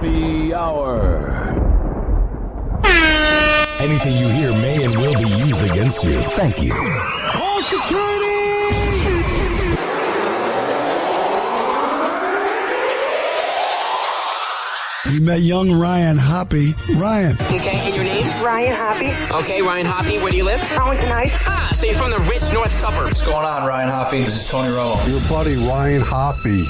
Hoppe Hour. Anything you hear may and will be used against you. Thank you. Call security! We met young Ryan Hoppe. Ryan. Okay, and your name? Ryan Hoppe. Okay, Ryan Hoppe. Where do you live? Arlington Heights. Ah, so you're from the rich north suburbs. What's going on, Ryan Hoppe? This is Tony Romo. Your buddy Ryan Hoppe.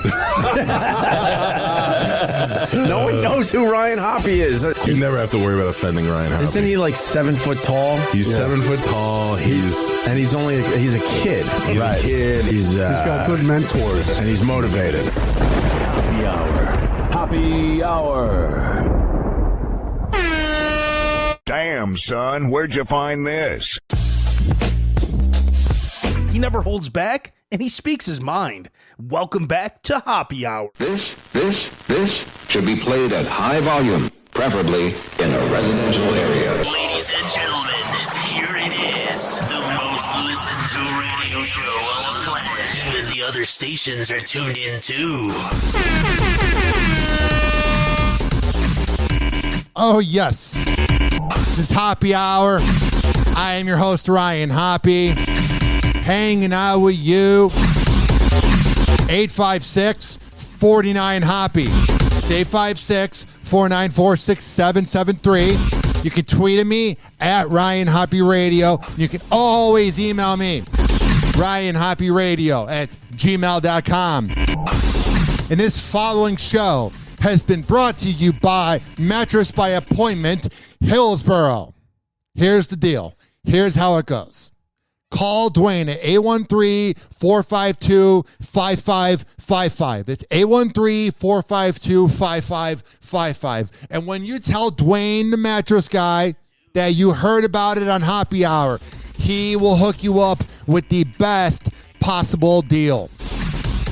No one knows who Ryan Hoppe is. You never have to worry about offending Ryan Hoppe. Isn't he like 7 foot tall? He's 7 foot tall. He's he's a kid. He's a kid. He's got good mentors. And he's motivated. Hoppe Hour. Hoppe Hour. Damn, son, where'd you find this? He never holds back, and he speaks his mind. Welcome back to Hoppe Hour. This should be played at high volume, preferably in a residential area. Ladies and gentlemen, here it is, the most listened to radio show on the planet. Even the other stations are tuned in too. Oh, yes. This is Hoppe Hour. I am your host, Ryan Hoppe. Hanging out with you. 856-49-HOPPE. It's 856-494-6773. You can tweet at me at Ryan Hoppe Radio. You can always email me, RyanHoppeRadio@gmail.com. And this following show has been brought to you by Mattress by Appointment, Hillsboro. Here's the deal. Here's how it goes. Call Dwayne at 813-452-5555. That's 813-452-5555. And when you tell Dwayne, the mattress guy, that you heard about it on Hoppe Hour, he will hook you up with the best possible deal.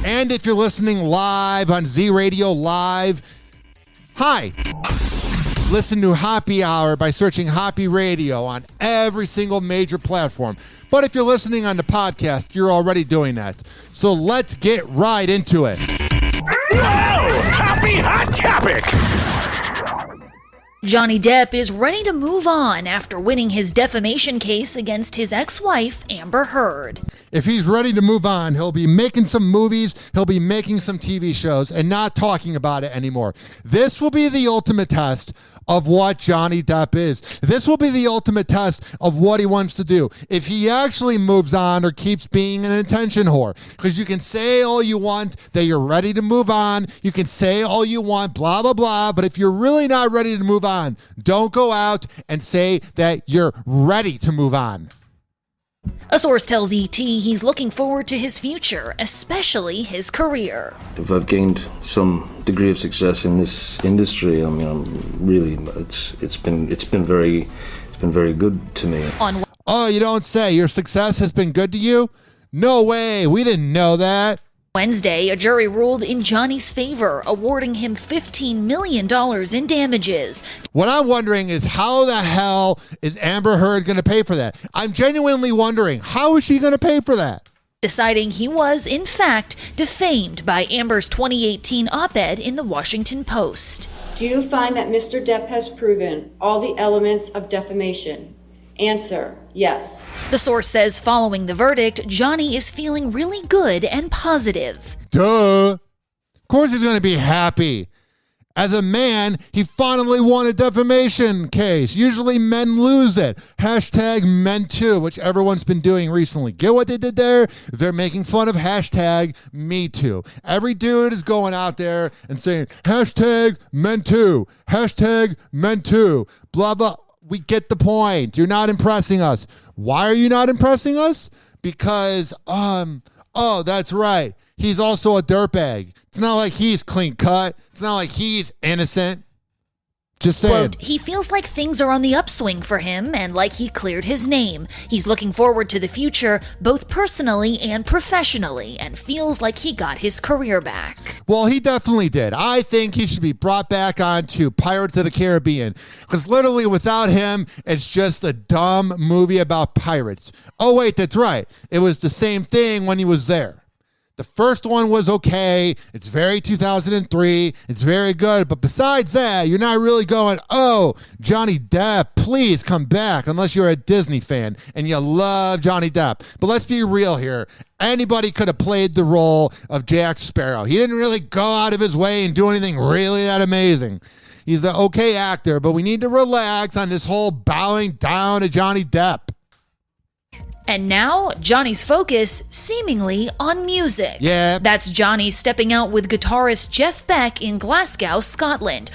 And if you're listening live on Z Radio Live, hi. Listen to Hoppe Hour by searching Hoppe Radio on every single major platform. But if you're listening on the podcast, you're already doing that. So let's get right into it. Whoa! Happy Hot Topic! Johnny Depp is ready to move on after winning his defamation case against his ex-wife, Amber Heard. If he's ready to move on, he'll be making some movies, he'll be making some TV shows, and not talking about it anymore. This will be the ultimate test of what Johnny Depp is. This will be the ultimate test of what he wants to do. If he actually moves on or keeps being an attention whore. Because you can say all you want that you're ready to move on. You can say all you want, blah, blah, blah. But if you're really not ready to move on, don't go out and say that you're ready to move on. A source tells ET he's looking forward to his future, especially his career. If I've gained some degree of success in this industry, I mean, I'm really, it's been very good to me. Oh, you don't say. Your success has been good to you? No way. We didn't know that. Wednesday, a jury ruled in Johnny's favor, awarding him $15 million in damages. What I'm wondering is how the hell is Amber Heard going to pay for that? I'm genuinely wondering, how is she going to pay for that? Deciding he was, in fact, defamed by Amber's 2018 op-ed in the Washington Post. Do you find that Mr. Depp has proven all the elements of defamation? Answer, yes. The source says following the verdict, Johnny is feeling really good and positive. Duh. Of course he's going to be happy. As a man, he finally won a defamation case. Usually men lose it. Hashtag men too, which everyone's been doing recently. Get what they did there? They're making fun of hashtag me too. Every dude is going out there and saying hashtag men too. Hashtag men too. Blah, blah. We get the point. You're not impressing us. Why are you not impressing us? Because, oh, that's right. He's also a dirtbag. It's not like he's clean cut. It's not like he's innocent. Just saying. Quote, he feels like things are on the upswing for him and like he cleared his name. He's looking forward to the future, both personally and professionally, and feels like he got his career back. Well, he definitely did. I think he should be brought back onto Pirates of the Caribbean, because literally without him, it's just a dumb movie about pirates. Oh, wait, that's right. It was the same thing when he was there. The first one was okay. It's very 2003. It's very good. But besides that, you're not really going, oh, Johnny Depp, please come back, unless you're a Disney fan and you love Johnny Depp. But let's be real here. Anybody could have played the role of Jack Sparrow. He didn't really go out of his way and do anything really that amazing. He's an okay actor, but we need to relax on this whole bowing down to Johnny Depp. And now, Johnny's focus, seemingly, on music. Yeah. That's Johnny stepping out with guitarist Jeff Beck in Glasgow, Scotland.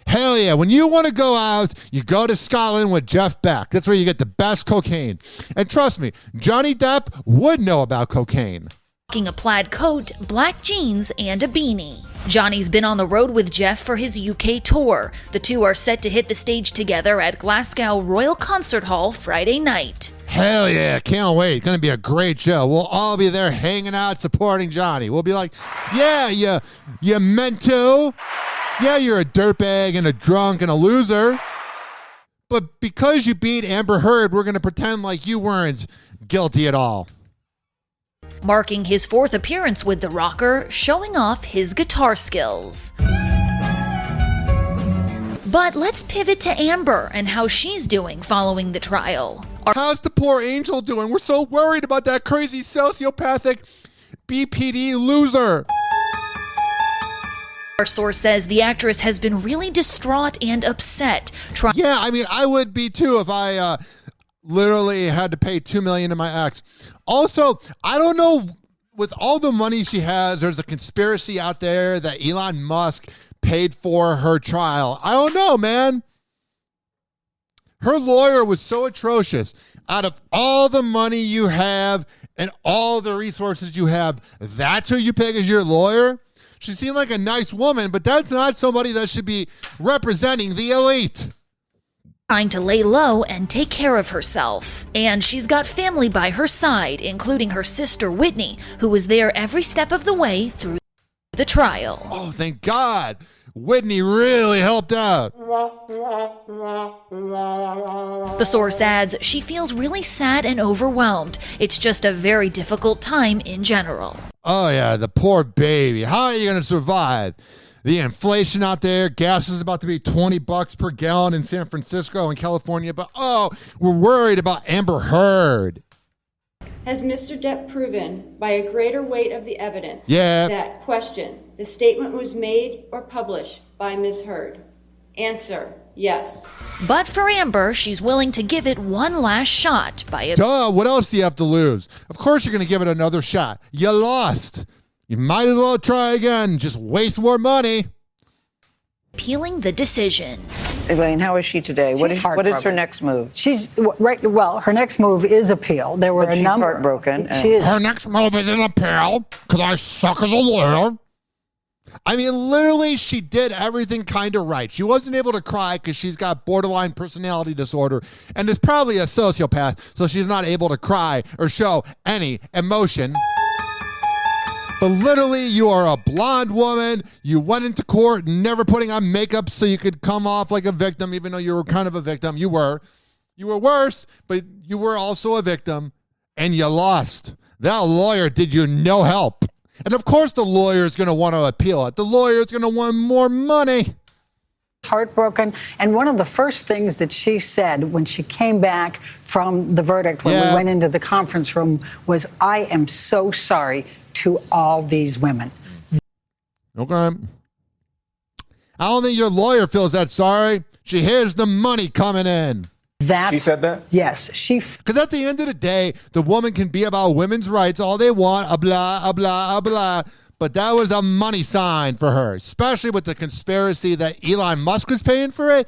Hell yeah. When you want to go out, you go to Scotland with Jeff Beck. That's where you get the best cocaine. And trust me, Johnny Depp would know about cocaine. Rocking a plaid coat, black jeans, and a beanie. Johnny's been on the road with Jeff for his UK tour. The two are set to hit the stage together at Glasgow Royal Concert Hall Friday night. Hell yeah, can't wait. It's going to be a great show. We'll all be there hanging out, supporting Johnny. We'll be like, yeah, you meant to. Yeah, you're a dirtbag and a drunk and a loser. But because you beat Amber Heard, we're going to pretend like you weren't guilty at all. Marking his fourth appearance with the rocker, showing off his guitar skills. But let's pivot to Amber and how she's doing following the trial. How's the poor angel doing? We're so worried about that crazy sociopathic BPD loser. Our source says the actress has been really distraught and upset. Yeah, I mean, I would be too if I literally had to pay $2 million to my ex. Also, I don't know, with all the money she has, there's a conspiracy out there that Elon Musk paid for her trial. I don't know, man. Her lawyer was so atrocious. Out of all the money you have and all the resources you have, that's who you pick as your lawyer? She seemed like a nice woman, but that's not somebody that should be representing the elite. Trying to lay low and take care of herself. And she's got family by her side, including her sister Whitney, who was there every step of the way through the trial. Oh, thank God. Whitney really helped out. The source adds, she feels really sad and overwhelmed. It's just a very difficult time in general. Oh, yeah, the poor baby. How are you going to survive? The inflation out there, gas is about to be $20 per gallon in San Francisco and California, but we're worried about Amber Heard. Has Mr. Depp proven by a greater weight of the evidence that question, the statement was made or published by Ms. Heard? Answer, yes. But for Amber, she's willing to give it one last shot by Duh, what else do you have to lose? Of course you're going to give it another shot. You lost. You might as well try again. Just waste more money. appealing the decision. Elaine, how is she today? What is her next move? She's right. Well, her next move is appeal. There were but a she's number. Heartbroken. Her next move is an appeal because I suck as a lawyer. I mean, literally, she did everything kind of right. She wasn't able to cry because she's got borderline personality disorder and is probably a sociopath, so she's not able to cry or show any emotion. But literally, you are a blonde woman. You went into court never putting on makeup so you could come off like a victim, even though you were kind of a victim. You were. You were worse, but you were also a victim, and you lost. That lawyer did you no help. And of course the lawyer is going to want to appeal it. The lawyer is going to want more money. Heartbroken. And one of the first things that she said when she came back from the verdict, when we went into the conference room, was, I am so sorry to all these women. Okay. I don't think your lawyer feels that sorry. She hears the money coming in. She said that? Yes. Because at the end of the day, the woman can be about women's rights all they want, blah, blah, blah. But that was a money sign for her, especially with the conspiracy that Elon Musk was paying for it.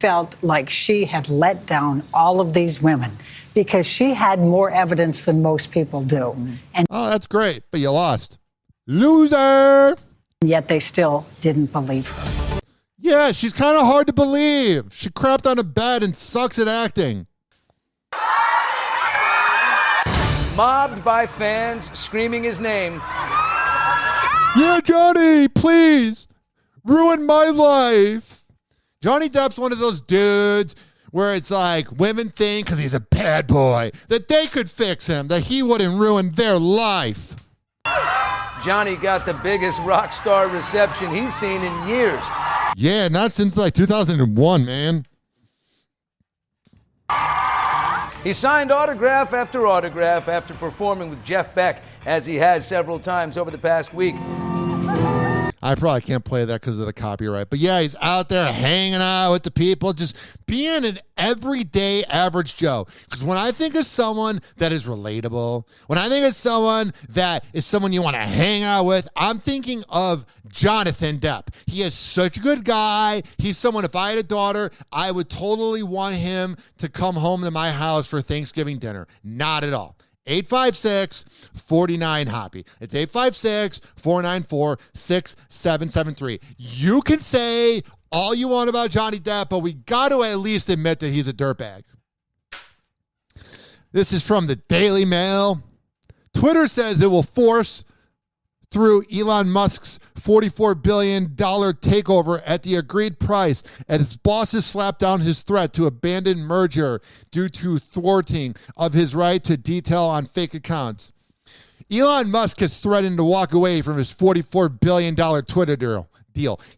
Felt like she had let down all of these women because she had more evidence than most people do. And that's great, but you lost. Loser! Yet they still didn't believe her. Yeah, she's kind of hard to believe. She crapped on a bed and sucks at acting. Mobbed by fans screaming his name. Yeah, Johnny, please. Ruin my life. Johnny Depp's one of those dudes where it's like women think because he's a bad boy that they could fix him, that he wouldn't ruin their life. Johnny got the biggest rock star reception he's seen in years. Yeah, not since like 2001, man. He signed autograph after performing with Jeff Beck, as he has several times over the past week. I probably can't play that because of the copyright. But yeah, he's out there hanging out with the people, just being an everyday average Joe. Because when I think of someone that is relatable, when I think of someone that is someone you want to hang out with, I'm thinking of Jonathan Depp. He is such a good guy. He's someone, if I had a daughter, I would totally want him to come home to my house for Thanksgiving dinner. Not at all. 856-49-HOPPY. It's 856-494-6773. You can say all you want about Johnny Depp, but we got to at least admit that he's a dirtbag. This is from the Daily Mail. Twitter says it will force through Elon Musk's $44 billion takeover at the agreed price, as his bosses slapped down his threat to abandon merger due to thwarting of his right to detail on fake accounts. Elon Musk has threatened to walk away from his $44 billion Twitter deal.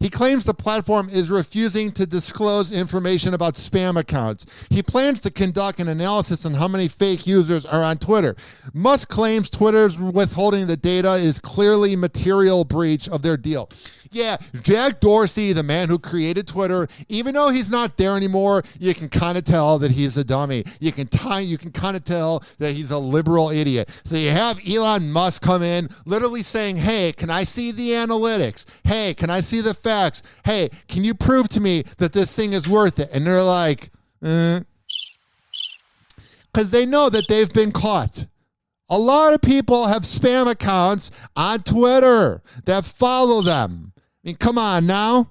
He claims the platform is refusing to disclose information about spam accounts. He plans to conduct an analysis on how many fake users are on Twitter. Musk claims Twitter's withholding the data is clearly material breach of their deal. Yeah, Jack Dorsey, the man who created Twitter, even though he's not there anymore, you can kind of tell that he's a dummy. You can kind of tell that he's a liberal idiot. So you have Elon Musk come in literally saying, hey, can I see the analytics? Hey, can I see the facts? Hey, can you prove to me that this thing is worth it? And they're like, because they know that they've been caught. A lot of people have spam accounts on Twitter that follow them. I mean, come on now.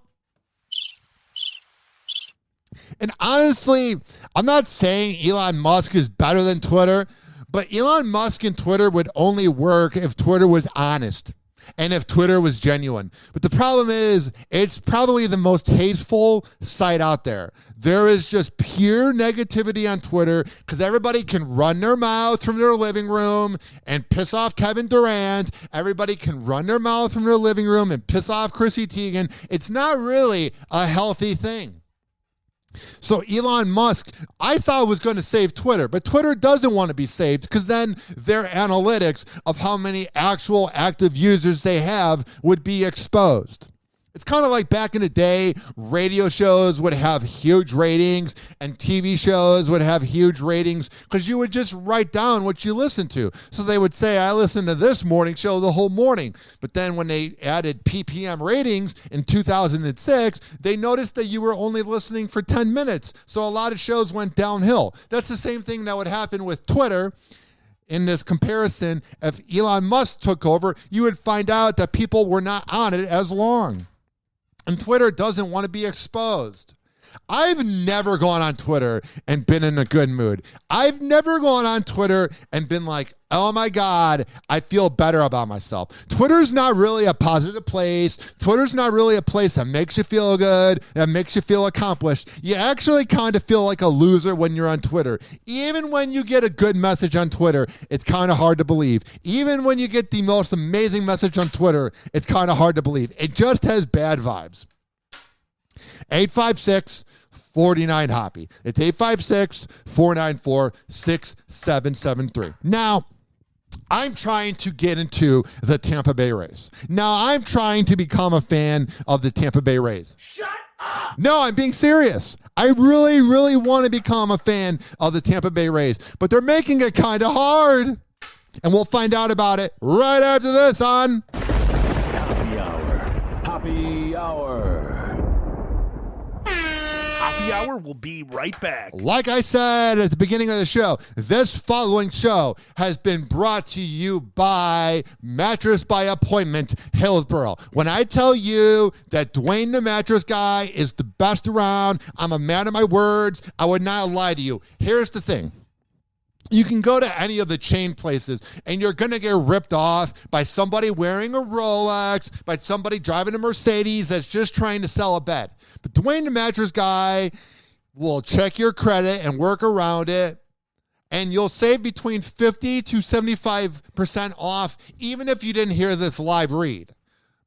And honestly, I'm not saying Elon Musk is better than Twitter, but Elon Musk and Twitter would only work if Twitter was honest and if Twitter was genuine. But the problem is, it's probably the most hateful site out there. There is just pure negativity on Twitter because everybody can run their mouth from their living room and piss off Kevin Durant. Everybody can run their mouth from their living room and piss off Chrissy Teigen. It's not really a healthy thing. So Elon Musk, I thought was going to save Twitter, but Twitter doesn't want to be saved because then their analytics of how many actual active users they have would be exposed. It's kind of like back in the day, radio shows would have huge ratings and TV shows would have huge ratings because you would just write down what you listened to. So they would say, I listened to this morning show the whole morning. But then when they added PPM ratings in 2006, they noticed that you were only listening for 10 minutes. So a lot of shows went downhill. That's the same thing that would happen with Twitter. In this comparison, if Elon Musk took over, you would find out that people were not on it as long. And Twitter doesn't want to be exposed. I've never gone on Twitter and been in a good mood. I've never gone on Twitter and been like, oh my God, I feel better about myself. Twitter's not really a positive place. Twitter's not really a place that makes you feel good, that makes you feel accomplished. You actually kind of feel like a loser when you're on Twitter. Even when you get a good message on Twitter, it's kind of hard to believe. Even when you get the most amazing message on Twitter, it's kind of hard to believe. It just has bad vibes. 856-49-HOPPY. It's 856-494-6773. Now, I'm trying to get into the Tampa Bay Rays. Now, I'm trying to become a fan of the Tampa Bay Rays. Shut up! No, I'm being serious. I really, really want to become a fan of the Tampa Bay Rays, but they're making it kind of hard. And we'll find out about it right after this on Hoppe Hour. Hoppe Hour. Hoppe Hour will be right back. Like I said at the beginning of the show, this following show has been brought to you by Mattress by Appointment Hillsboro. When I tell you that Dwayne the Mattress Guy is the best around, I'm a man of my words. I would not lie to you. Here's the thing. You can go to any of the chain places and you're going to get ripped off by somebody wearing a Rolex, by somebody driving a Mercedes that's just trying to sell a bed. But Dwayne the Mattress Guy will check your credit and work around it. And you'll save between 50 to 75% off, even if you didn't hear this live read.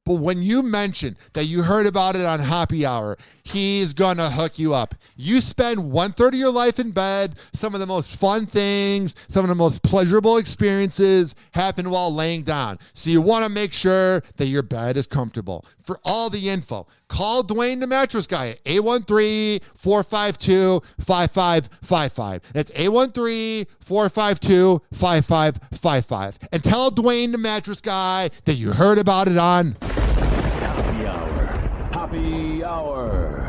But when you mention that you heard about it on Hoppe Hour, he's going to hook you up. You spend 1/3 of your life in bed. Some of the most fun things, some of the most pleasurable experiences happen while laying down. So you want to make sure that your bed is comfortable. For all the info, call Dwayne the Mattress Guy at 813-452-5555. That's 813-452-5555. And tell Dwayne the Mattress Guy that you heard about it on Hoppe Hour.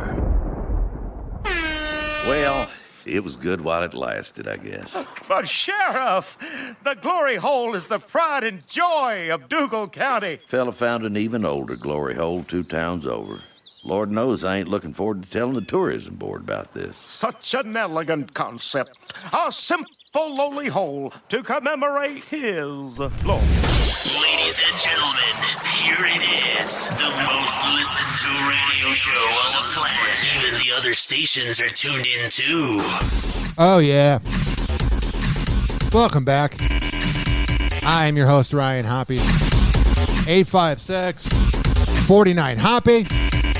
Well, it was good while it lasted, I guess. But Sheriff, the glory hole is the pride and joy of Dugal County. Fella found an even older glory hole 2 towns over. Lord knows I ain't looking forward to telling the tourism board about this. Such an elegant concept. A simple lowly hole to commemorate his glory. Ladies and gentlemen, here it is, the most listened to radio show on the planet. Even the other stations are tuned in too. Oh, yeah. Welcome back. I am your host, Ryan Hoppe. 856-49-HOPPE.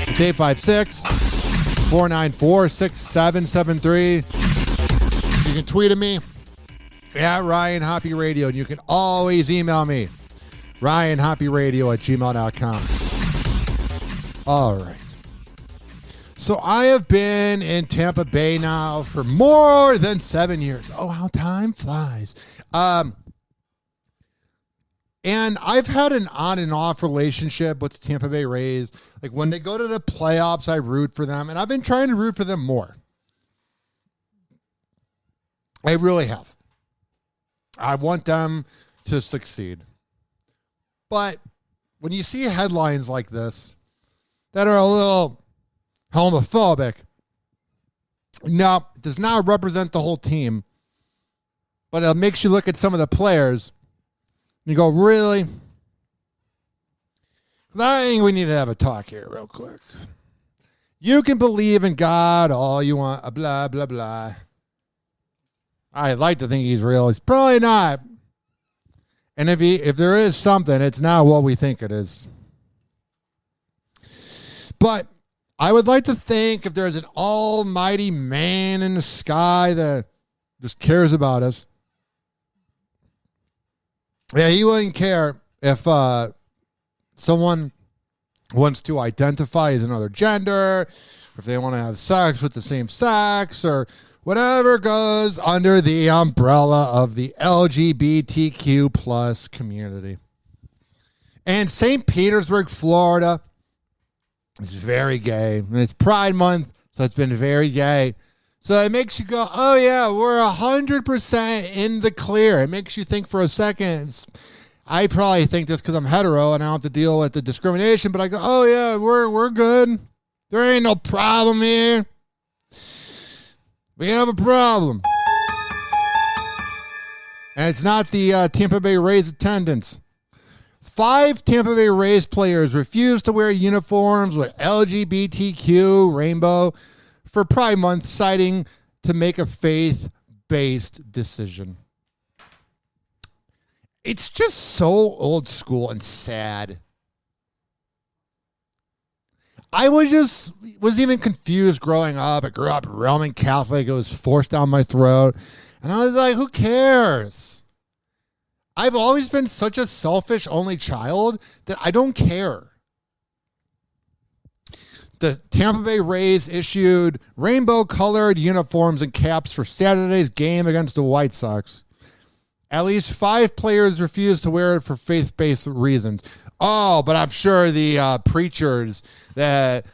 It's 856-494-6773. You can tweet at me at Ryan Hoppe Radio, and you can always email me, RyanHoppeRadio@gmail.com. All right. So I have been in Tampa Bay now for more than 7 years. Oh, how time flies. And I've had an on and off relationship with the Tampa Bay Rays. Like when they go to the playoffs, I root for them, and I've been trying to root for them more. I really have. I want them to succeed. But when you see headlines like this that are a little homophobic, no, it does not represent the whole team, but it makes you look at some of the players and you go, really? I think we need to have a talk here real quick. You can believe in God all you want, blah, blah, blah. I'd like to think he's real. He's probably not. And if there is something, it's not what we think it is. But I would like to think if there's an almighty man in the sky that just cares about us, yeah, he wouldn't care if someone wants to identify as another gender, if they want to have sex with the same sex, or whatever goes under the umbrella of the LGBTQ plus community. And St. Petersburg, Florida is very gay. And it's Pride Month, so it's been very gay. So it makes you go, oh yeah, we're 100% in the clear. It makes you think for a second. I probably think this because I'm hetero and I don't have to deal with the discrimination, but I go, oh yeah, we're good. There ain't no problem here. We have a problem. And it's not the Tampa Bay Rays attendants. 5 Tampa Bay Rays players refused to wear uniforms with LGBTQ rainbow for Pride Month, citing to make a faith-based decision. It's just so old school and sad. I was even confused growing up. I grew up Roman Catholic. It was forced down my throat. And I was like, who cares? I've always been such a selfish only child that I don't care. The Tampa Bay Rays issued rainbow-colored uniforms and caps for Saturday's game against the White Sox. At least 5 players refused to wear it for faith-based reasons. Oh, but I'm sure the preachers that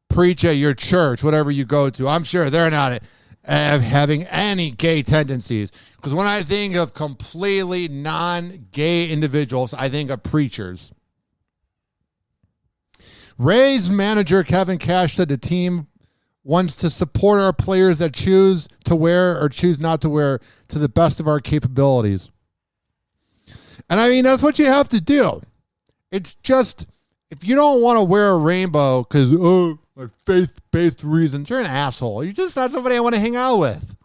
preach at your church, whatever you go to, I'm sure they're not having any gay tendencies. Because when I think of completely non-gay individuals, I think of preachers. Rays manager Kevin Cash said the team wants to support our players that choose to wear or choose not to wear to the best of our capabilities. And I mean, that's what you have to do. It's just, if you don't want to wear a rainbow because, my faith-based reasons, you're an asshole. You're just not somebody I want to hang out with.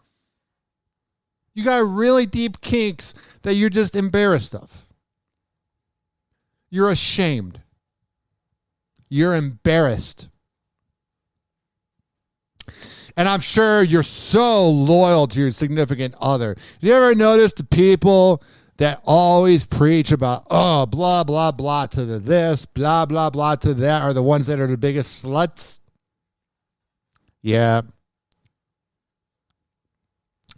You got really deep kinks that you're just embarrassed of. You're ashamed. You're embarrassed. And I'm sure you're so loyal to your significant other. You ever notice the people that always preach about, oh, blah, blah, blah to the this, blah, blah, blah to that are the ones that are the biggest sluts? Yeah.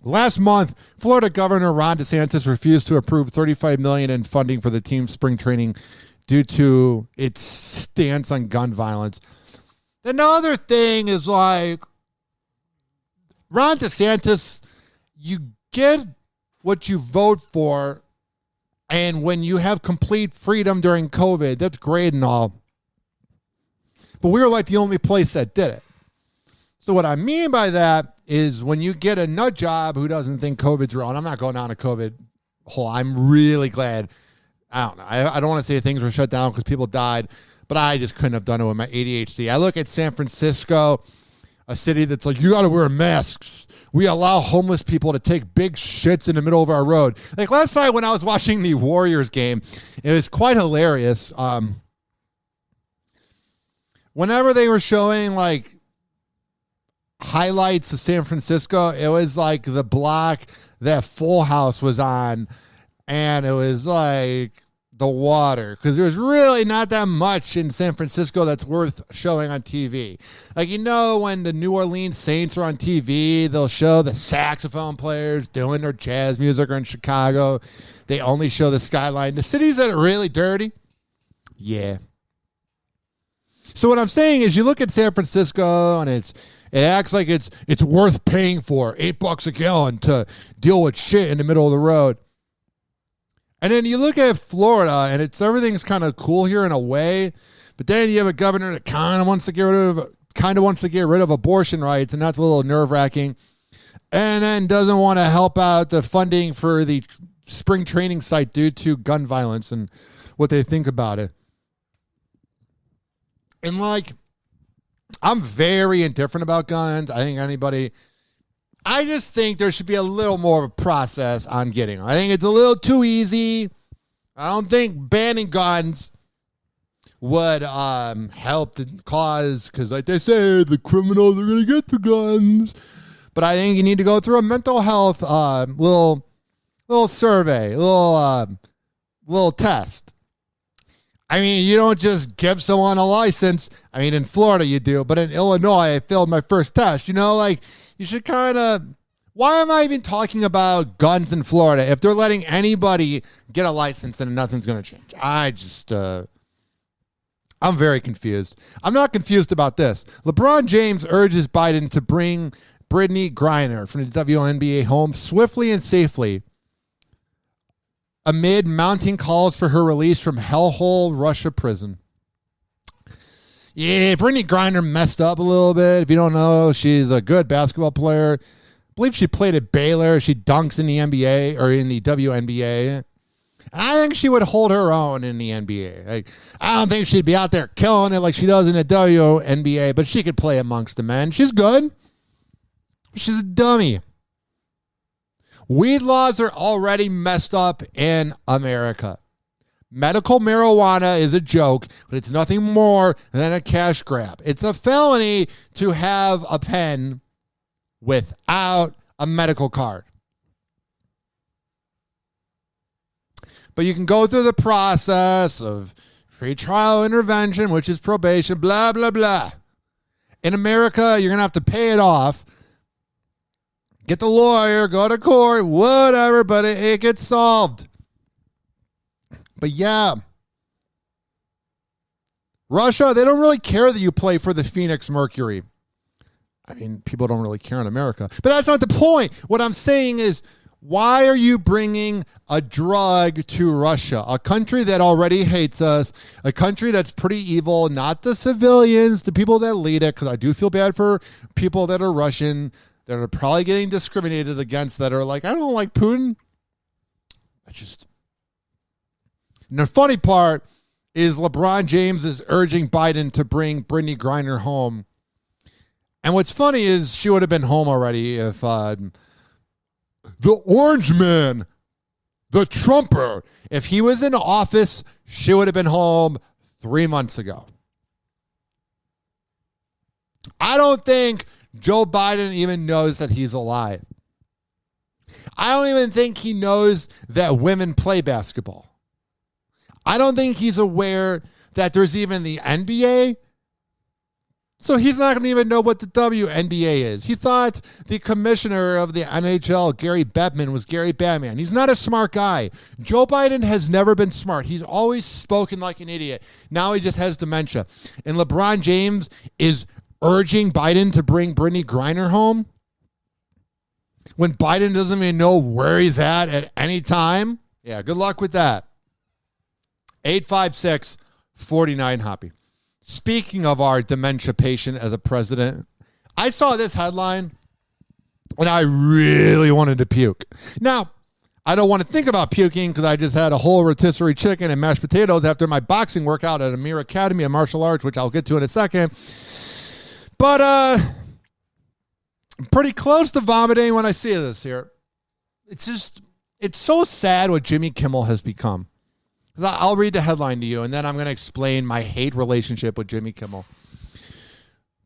Last month, Florida Governor Ron DeSantis refused to approve $35 million in funding for the team's spring training due to its stance on gun violence. Another thing is like, Ron DeSantis, you get what you vote for, and when you have complete freedom during COVID, that's great and all. But we were like the only place that did it. So what I mean by that is when you get a nut job who doesn't think COVID's real, and I'm not going down a COVID hole. I'm really glad. I don't know. I don't want to say things were shut down because people died, but I just couldn't have done it with my ADHD. I look at San Francisco, a city that's like, you got to wear masks. We allow homeless people to take big shits in the middle of our road. Like last night when I was watching the Warriors game, it was quite hilarious. Whenever they were showing like highlights of San Francisco, it was like the block that Full House was on, and it was like the water, because there's really not that much in San Francisco that's worth showing on TV. Like, you know, when the New Orleans Saints are on TV, they'll show the saxophone players doing their jazz music, or in Chicago, they only show the skyline. The cities that are really dirty, yeah. So what I'm saying is you look at San Francisco and it acts like it's worth paying for $8 a gallon to deal with shit in the middle of the road. And then you look at Florida, and everything's kind of cool here in a way, but then you have a governor that kind of wants to get rid of abortion rights, and that's a little nerve-wracking. And then doesn't want to help out the funding for the spring training site due to gun violence and what they think about it. And like, I'm very indifferent about guns. I just think there should be a little more of a process on getting them. I think it's a little too easy. I don't think banning guns would help the cause, because like they say, the criminals are going to get the guns. But I think you need to go through a mental health little survey, little test. I mean, you don't just give someone a license. I mean, in Florida you do, but in Illinois I failed my first test. You know, like, you should kind of, why am I even talking about guns in Florida? If they're letting anybody get a license, then nothing's going to change. I'm very confused. I'm not confused about this. LeBron James urges Biden to bring Brittany Griner from the WNBA home swiftly and safely amid mounting calls for her release from hellhole Russia prison. Yeah, Brittany Griner messed up a little bit. If you don't know, she's a good basketball player. I believe she played at Baylor. She dunks in the NBA or in the WNBA. And I think she would hold her own in the NBA. Like, I don't think she'd be out there killing it like she does in the WNBA, but she could play amongst the men. She's good. She's a dummy. Weed laws are already messed up in America. Medical marijuana is a joke, but it's nothing more than a cash grab. It's a felony to have a pen without a medical card. But you can go through the process of pretrial intervention, which is probation, blah, blah, blah. In America, you're going to have to pay it off. Get the lawyer, go to court, whatever, but it gets solved. But yeah, Russia, they don't really care that you play for the Phoenix Mercury. I mean, people don't really care in America. But that's not the point. What I'm saying is, why are you bringing a drug to Russia? A country that already hates us, a country that's pretty evil, not the civilians, the people that lead it, because I do feel bad for people that are Russian, that are probably getting discriminated against, that are like, I don't like Putin. And the funny part is LeBron James is urging Biden to bring Brittany Griner home. And what's funny is she would have been home already if the orange man, the Trumper. If he was in office, she would have been home 3 months ago. I don't think Joe Biden even knows that he's alive. I don't even think he knows that women play basketball. I don't think he's aware that there's even the NBA. So he's not going to even know what the WNBA is. He thought the commissioner of the NHL, Gary Bettman, was Gary Batman. He's not a smart guy. Joe Biden has never been smart. He's always spoken like an idiot. Now he just has dementia. And LeBron James is urging Biden to bring Brittany Griner home when Biden doesn't even know where he's at any time. Yeah, good luck with that. 856-49-HOPPE. Speaking of our dementia patient as a president, I saw this headline and I really wanted to puke. Now, I don't want to think about puking because I just had a whole rotisserie chicken and mashed potatoes after my boxing workout at Amir Academy of Martial Arts, which I'll get to in a second. But I'm pretty close to vomiting when I see this here. It's so sad what Jimmy Kimmel has become. I'll read the headline to you, and then I'm going to explain my hate relationship with Jimmy Kimmel.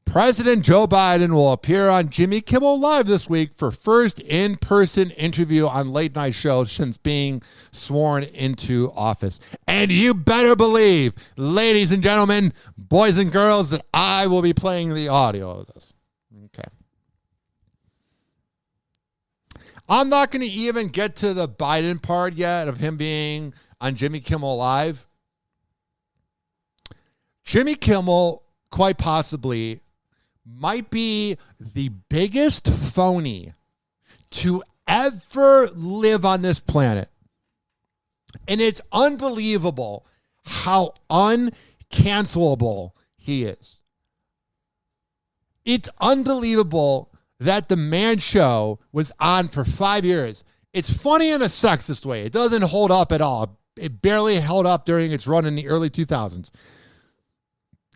President Joe Biden will appear on Jimmy Kimmel Live this week for first in-person interview on late night shows since being sworn into office. And you better believe, ladies and gentlemen, boys and girls, that I will be playing the audio of this. Okay. I'm not going to even get to the Biden part yet of him being on Jimmy Kimmel Live. Jimmy Kimmel, quite possibly, might be the biggest phony to ever live on this planet. And it's unbelievable how uncancelable he is. It's unbelievable that the Man Show was on for 5 years. It's funny in a sexist way. It doesn't hold up at all. It barely held up during its run in the early 2000s.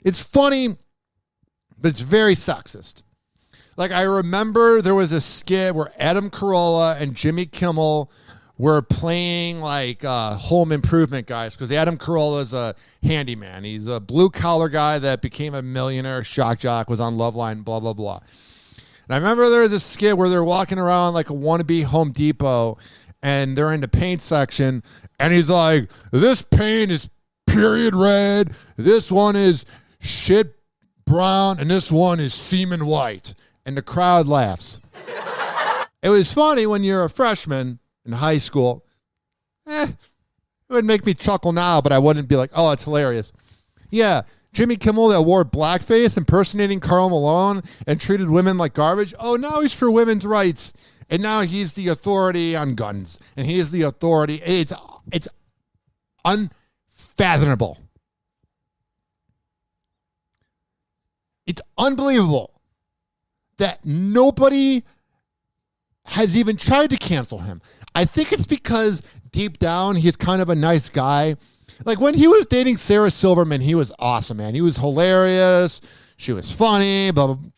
It's funny, but it's very sexist. Like, I remember there was a skit where Adam Carolla and Jimmy Kimmel were playing like home improvement guys, because Adam Carolla is a handyman. He's a blue-collar guy that became a millionaire, shock jock, was on Loveline, blah, blah, blah. And I remember there was a skit where they're walking around like a wannabe Home Depot, and they're in the paint section, and he's like, this paint is period red, this one is shit brown, and this one is semen white. And the crowd laughs. It was funny when you're a freshman in high school. It would make me chuckle now, but I wouldn't be like, oh, it's hilarious. Yeah, Jimmy Kimmel that wore blackface impersonating Karl Malone and treated women like garbage. Oh, now he's for women's rights. And now he's the authority on guns. And he is the authority. It's unfathomable. It's unbelievable that nobody has even tried to cancel him. I think it's because deep down, he's kind of a nice guy. Like, when he was dating Sarah Silverman, he was awesome, man. He was hilarious. She was funny, blah, blah, blah.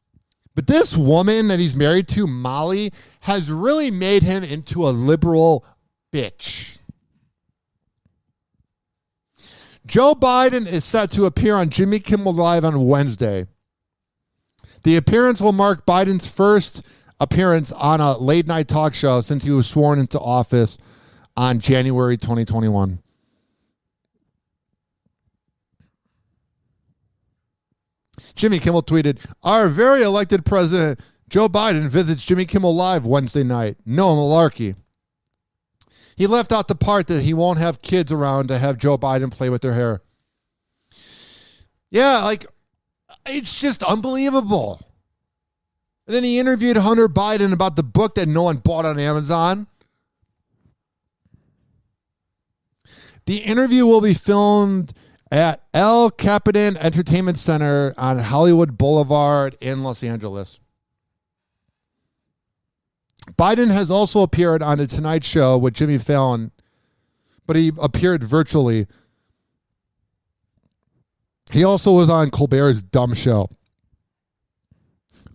But this woman that he's married to, Molly, has really made him into a liberal bitch. Joe Biden is set to appear on Jimmy Kimmel Live on Wednesday. The appearance will mark Biden's first appearance on a late-night talk show since he was sworn into office on January 2021. Jimmy Kimmel tweeted, our very elected president, Joe Biden, visits Jimmy Kimmel Live Wednesday night. No malarkey. He left out the part that he won't have kids around to have Joe Biden play with their hair. Yeah, like, it's just unbelievable. And then he interviewed Hunter Biden about the book that no one bought on Amazon. The interview will be filmed at El Capitan Entertainment Center on Hollywood Boulevard in Los Angeles. Biden has also appeared on The Tonight Show with Jimmy Fallon, but he appeared virtually. He also was on Colbert's Dumb Show.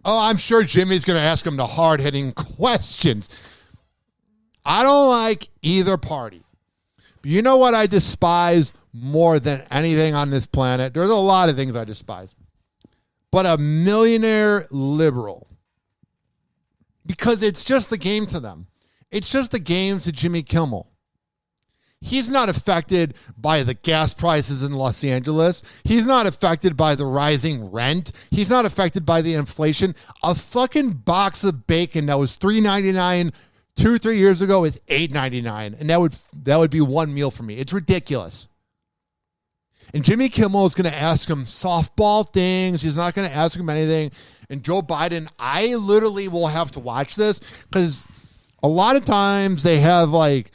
Oh, I'm sure Jimmy's going to ask him the hard-hitting questions. I don't like either party. But you know what I despise more than anything on this planet? There's a lot of things I despise. But a millionaire liberal. Because it's just a game to them. It's just a game to Jimmy Kimmel. He's not affected by the gas prices in Los Angeles. He's not affected by the rising rent. He's not affected by the inflation. A fucking box of bacon that was $3.99 2-3 years ago is $8.99, and that would be one meal for me. It's ridiculous. And Jimmy Kimmel is going to ask him softball things. He's not going to ask him anything. And Joe Biden, I literally will have to watch this because a lot of times they have like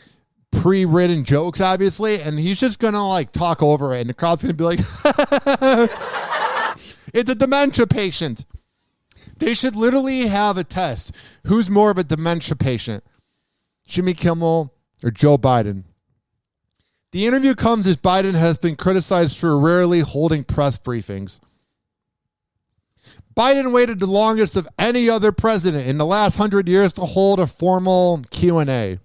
pre-written jokes, obviously, and he's just going to like talk over it, and the crowd's going to be like, it's a dementia patient. They should literally have a test. Who's more of a dementia patient, Jimmy Kimmel or Joe Biden? The interview comes as Biden has been criticized for rarely holding press briefings. Biden waited the longest of any other president in the last 100 years to hold a formal Q&A.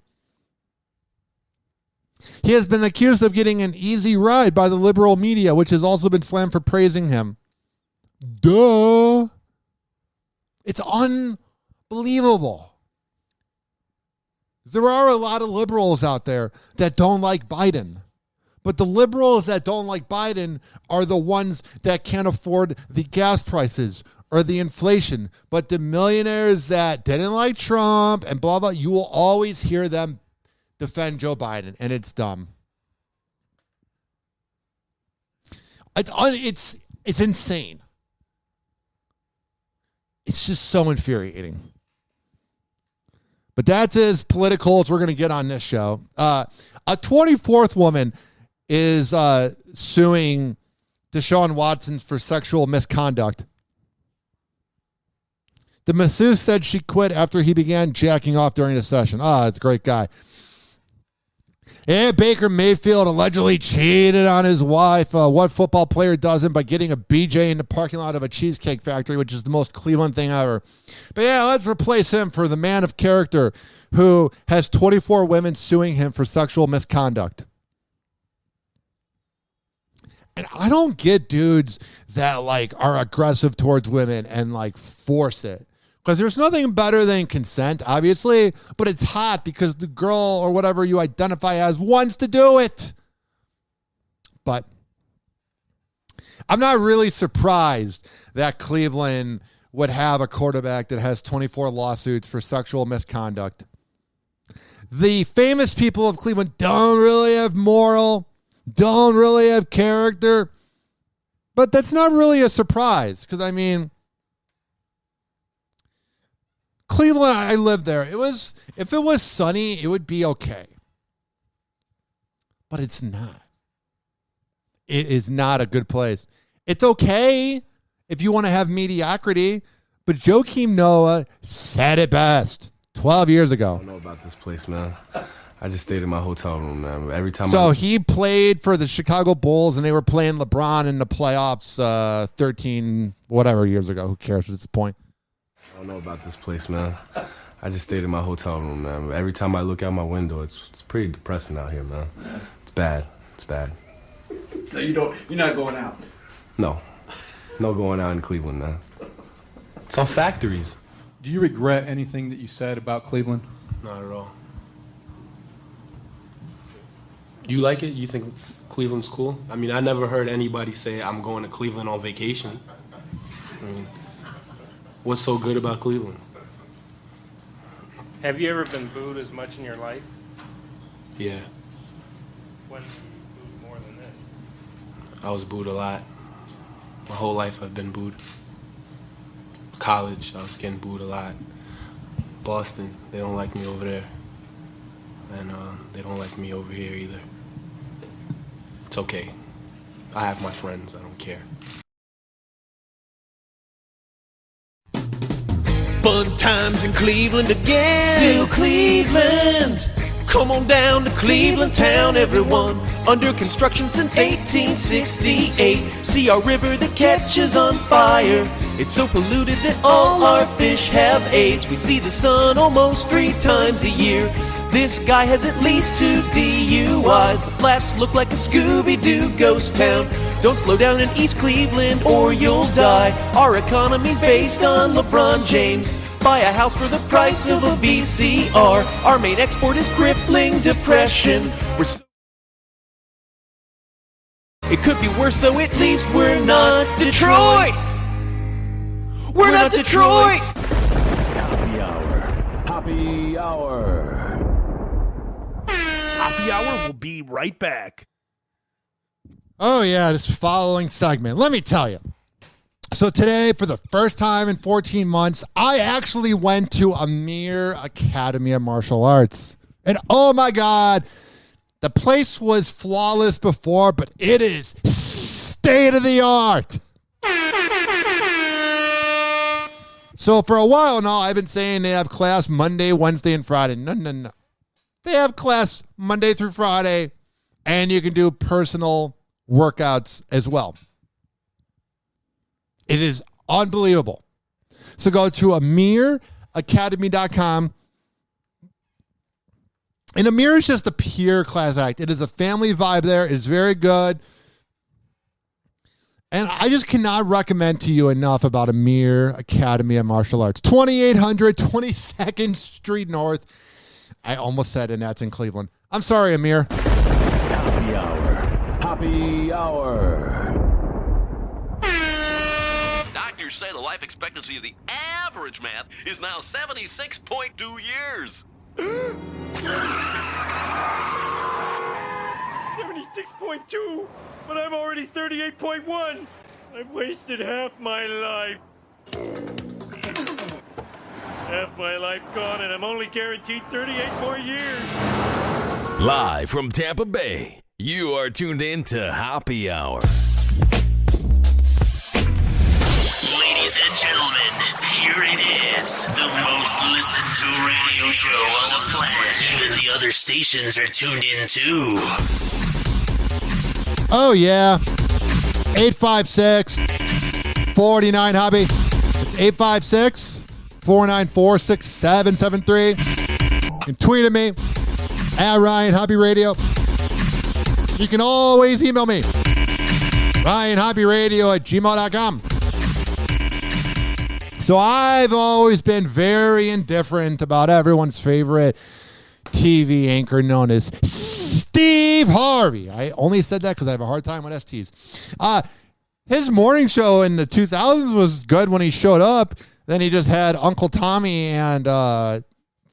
He has been accused of getting an easy ride by the liberal media, which has also been slammed for praising him. Duh. It's unbelievable. There are a lot of liberals out there that don't like Biden. But the liberals that don't like Biden are the ones that can't afford the gas prices or the inflation. But the millionaires that didn't like Trump and blah, blah, you will always hear them defend Joe Biden, and it's dumb. It's insane. It's just so infuriating. But that's as political as we're going to get on this show. A 24th woman is suing Deshaun Watson for sexual misconduct. The masseuse said she quit after he began jacking off during the session. It's a great guy. And Baker Mayfield allegedly cheated on his wife. What football player doesn't by getting a BJ in the parking lot of a cheesecake factory, which is the most Cleveland thing ever. But yeah, let's replace him for the man of character who has 24 women suing him for sexual misconduct. And I don't get dudes that like are aggressive towards women and like force it. Because there's nothing better than consent, obviously, but it's hot because the girl or whatever you identify as wants to do it. But I'm not really surprised that Cleveland would have a quarterback that has 24 lawsuits for sexual misconduct. The famous people of Cleveland don't really have moral, don't really have character, but that's not really a surprise because, I mean, Cleveland, I lived there. If it was sunny, it would be okay. But it's not. It is not a good place. It's okay if you want to have mediocrity, but Joakim Noah said it best 12 years ago. I don't know about this place, man. I just stayed in my hotel room, man. Every time. So he played for the Chicago Bulls, and they were playing LeBron in the playoffs 13 whatever years ago. Who cares at this point? I don't know about this place, man. I just stayed in my hotel room, man. Every time I look out my window, it's pretty depressing out here, man. It's bad. It's bad. So you're not going out? No going out in Cleveland, man. It's all factories. Do you regret anything that you said about Cleveland? Not at all. You like it? You think Cleveland's cool? I mean, I never heard anybody say I'm going to Cleveland on vacation. I mean, what's so good about Cleveland? Have you ever been booed as much in your life? Yeah. When were you booed more than this? I was booed a lot. My whole life I've been booed. College, I was getting booed a lot. Boston, they don't like me over there. And they don't like me over here either. It's okay. I have my friends, I don't care. Fun times in Cleveland again. Still Cleveland. Come on down to Cleveland town, everyone. Under construction since 1868. See our river that catches on fire. It's so polluted that all our fish have AIDS. We see the sun almost 3 times a year. This guy has at least 2 DUIs. Flats look like a Scooby-Doo ghost town. Don't slow down in East Cleveland or you'll die. Our economy's based on LeBron James. Buy a house for the price of a VCR. Our main export is crippling depression. It could be worse though, at least we're not Detroit. We're not Detroit. Hoppe Hour. Hoppe Hour. Hoppe Hour will be right back. Oh, yeah, this following segment. Let me tell you. So today, for the first time in 14 months, I actually went to Amir Academy of Martial Arts. And oh my God, the place was flawless before, but it is state of the art. So for a while now, I've been saying they have class Monday, Wednesday, and Friday. No. They have class Monday through Friday, and you can do personal workouts as well. It is unbelievable. So go to amiracademy.com. And Amir is just a pure class act. It is a family vibe there. It is very good. And I just cannot recommend to you enough about Amir Academy of Martial Arts. 2800 22nd Street North. I almost said, and that's in Cleveland. I'm sorry, Amir. Hoppe Hour. Hoppe Hour. Doctors say the life expectancy of the average man is now 76.2 years. 76.2, but I'm already 38.1. I've wasted half my life. Half my life gone, and I'm only guaranteed 38 more years. Live from Tampa Bay, you are tuned in to Hoppe Hour. Ladies and gentlemen, here it is. The most listened to radio show on the planet. Even the other stations are tuned in too. Oh, yeah. 856-49-HOBBY. It's 856-494-6773. You can tweet at me, at Ryan Hoppe Radio. You can always email me, RyanHoppeRadio@gmail.com. So I've always been very indifferent about everyone's favorite TV anchor known as Steve Harvey. I only said that because I have a hard time with STs. His morning show in the 2000s was good when he showed up. Then he just had Uncle Tommy and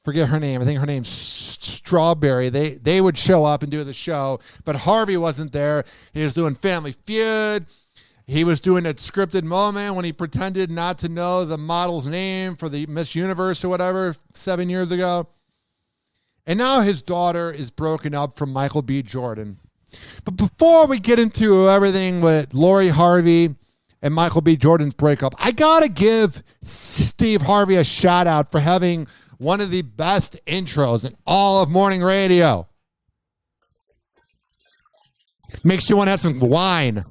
forget her name. I think her name's Strawberry. They would show up and do the show, but Harvey wasn't there. He was doing Family Feud. He was doing that scripted moment when he pretended not to know the model's name for the Miss Universe or whatever 7 years ago. And now his daughter is broken up from Michael B. Jordan. But before we get into everything with Lori Harvey and Michael B. Jordan's breakup, I got to give Steve Harvey a shout out for having one of the best intros in all of morning radio. Makes you want to have some wine.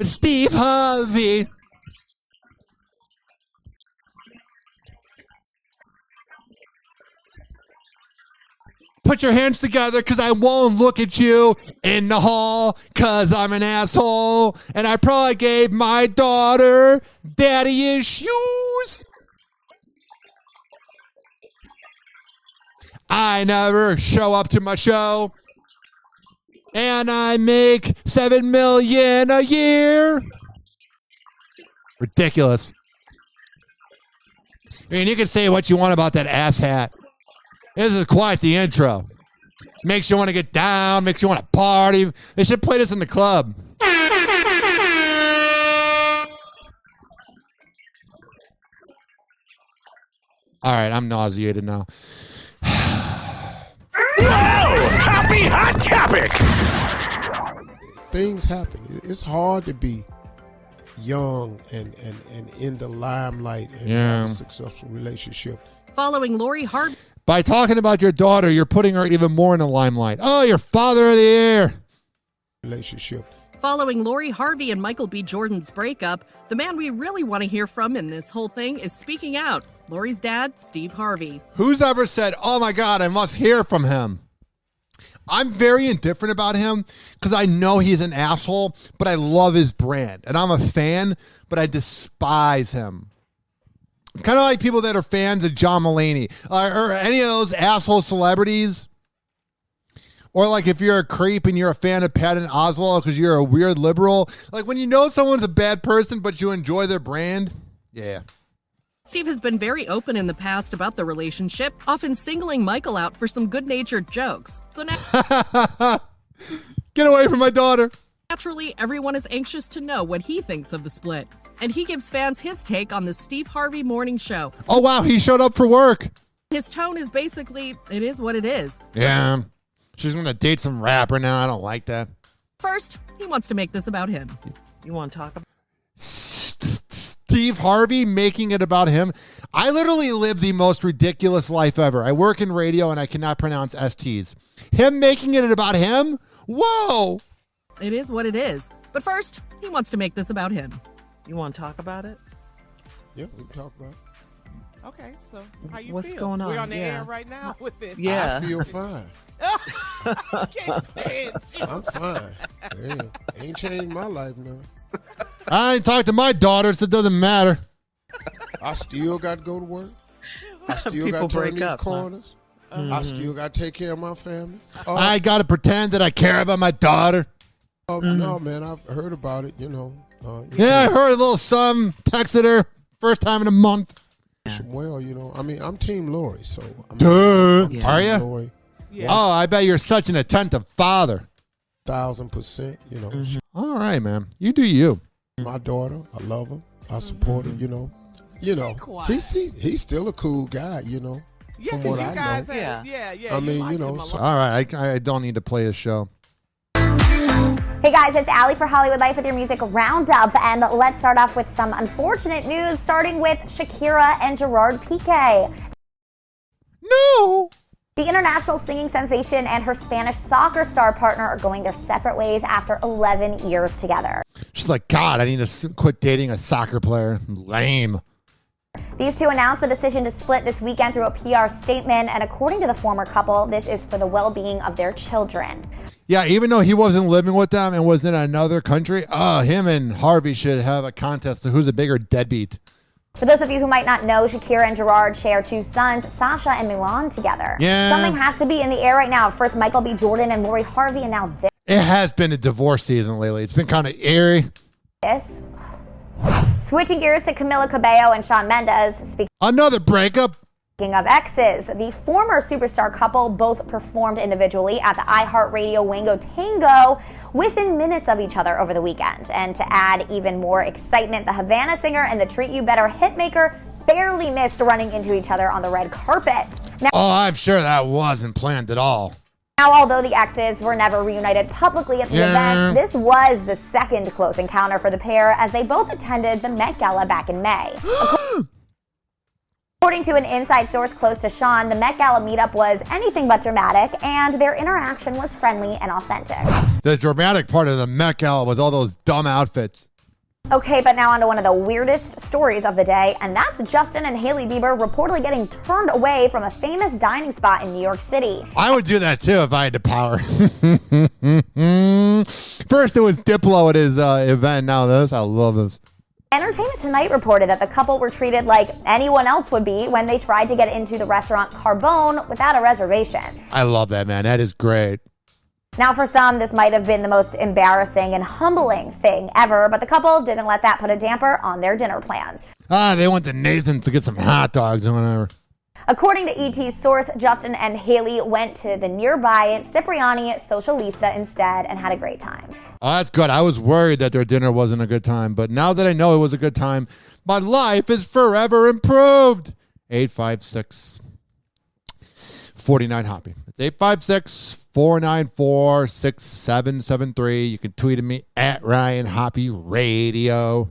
Steve Harvey. Put your hands together because I won't look at you in the hall because I'm an asshole. And I probably gave my daughter daddy issues. I never show up to my show. And I make $7 million a year. Ridiculous. I mean, you can say what you want about that ass hat. This is quite the intro. Makes you want to get down, makes you want to party. They should play this in the club. All right, I'm nauseated now. Happy Hot Topic! Things happen. It's hard to be young and in the limelight and have a successful relationship. Following Lori Harvey. By talking about your daughter, you're putting her even more in the limelight. Oh, you're father of the year. Relationship. Following Lori Harvey and Michael B. Jordan's breakup, the man we really want to hear from in this whole thing is speaking out. Lori's dad, Steve Harvey. Who's ever said, oh my God, I must hear from him? I'm very indifferent about him because I know he's an asshole, but I love his brand. And I'm a fan, but I despise him. It's kind of like people that are fans of John Mulaney or any of those asshole celebrities. Or like if you're a creep and you're a fan of Patton Oswalt because you're a weird liberal. Like when you know someone's a bad person, but you enjoy their brand. Yeah. Steve has been very open in the past about the relationship, often singling Michael out for some good-natured jokes. So now, get away from my daughter. Naturally, everyone is anxious to know what he thinks of the split. And he gives fans his take on the Steve Harvey morning show. Oh, wow. He showed up for work. His tone is basically, it is what it is. Yeah. She's going to date some rapper now. I don't like that. First, he wants to make this about him. You want to talk about Steve Harvey making it about him? I literally live the most ridiculous life ever. I work in radio and I cannot pronounce STs. Him making it about him? Whoa. It is what it is. But first, he wants to make this about him. You want to talk about it? Yeah, we can talk about it. Okay, so how you What's feel? going on? We're on the Yeah. air right now with this. Yeah. I feel fine. Can't stand you. I'm fine. Damn, ain't changed my life now. I ain't talked to my daughter, so it doesn't matter. I still got to go to work. I still got People to turn break these up, huh? corners. I still got to take care of my family. I got to pretend that I care about my daughter. No, man, I've heard about it, you know. Yeah, I heard a little something. Texted her. First time in a month. Well, you know, I mean, I'm Team Lori, so. Duh. I'm Are Team you? Lori. Yeah. Oh, I bet you're such an attentive father. 1,000%, you know. All right, man. You do you. My daughter, I love her. I support her, you know. You know, he's still a cool guy, you know. Yeah, from because what you I guys know. had, yeah. I mean, liked you know. him a So, lot. All right. I don't need to play his show. Hey guys, it's Allie for Hollywood Life with your music roundup, and let's start off with some unfortunate news, starting with Shakira and Gerard Piqué. No! The international singing sensation and her Spanish soccer star partner are going their separate ways after 11 years together. She's like, God, I need to quit dating a soccer player. Lame. These two announced the decision to split this weekend through a PR statement, and according to the former couple, this is for the well-being of their children. Yeah, even though he wasn't living with them and was in another country, him and Harvey should have a contest to who's a bigger deadbeat. For those of you who might not know, Shakira and Gerard share two sons, Sasha and Milan, together. Yeah. Something has to be in the air right now. First, Michael B. Jordan and Lori Harvey, and now It has been a divorce season lately. It's been kind of eerie. this. Switching gears to Camilla, Cabello and Shawn Mendes. Speaking Another breakup. of exes, the former superstar couple both performed individually at the iHeartRadio Wango Tango within minutes of each other over the weekend. And to add even more excitement, the Havana singer and the Treat You Better hitmaker barely missed running into each other on the red carpet. Oh, I'm sure that wasn't planned at all. Now, although the exes were never reunited publicly at the event, this was the second close encounter for the pair as they both attended the Met Gala back in May. According to an inside source close to Shawn, the Met Gala meetup was anything but dramatic, and their interaction was friendly and authentic. The dramatic part of the Met Gala was all those dumb outfits. Okay, but now on to one of the weirdest stories of the day, and that's Justin and Hailey Bieber reportedly getting turned away from a famous dining spot in New York City. I would do that too if I had the power. First it was Diplo at his event. Now this, I love this. Entertainment Tonight reported that the couple were treated like anyone else would be when they tried to get into the restaurant Carbone without a reservation. I love that, man. That is great. Now, for some, this might have been the most embarrassing and humbling thing ever, but the couple didn't let that put a damper on their dinner plans. They went to Nathan's to get some hot dogs and whatever. According to ET's source, Justin and Hailey went to the nearby Cipriani Socialista instead and had a great time. Oh, that's good. I was worried that their dinner wasn't a good time, but now that I know it was a good time, my life is forever improved. 856-49-HOPPE. It's 856-494-6773. You can tweet at me at Ryan Hoppe Radio.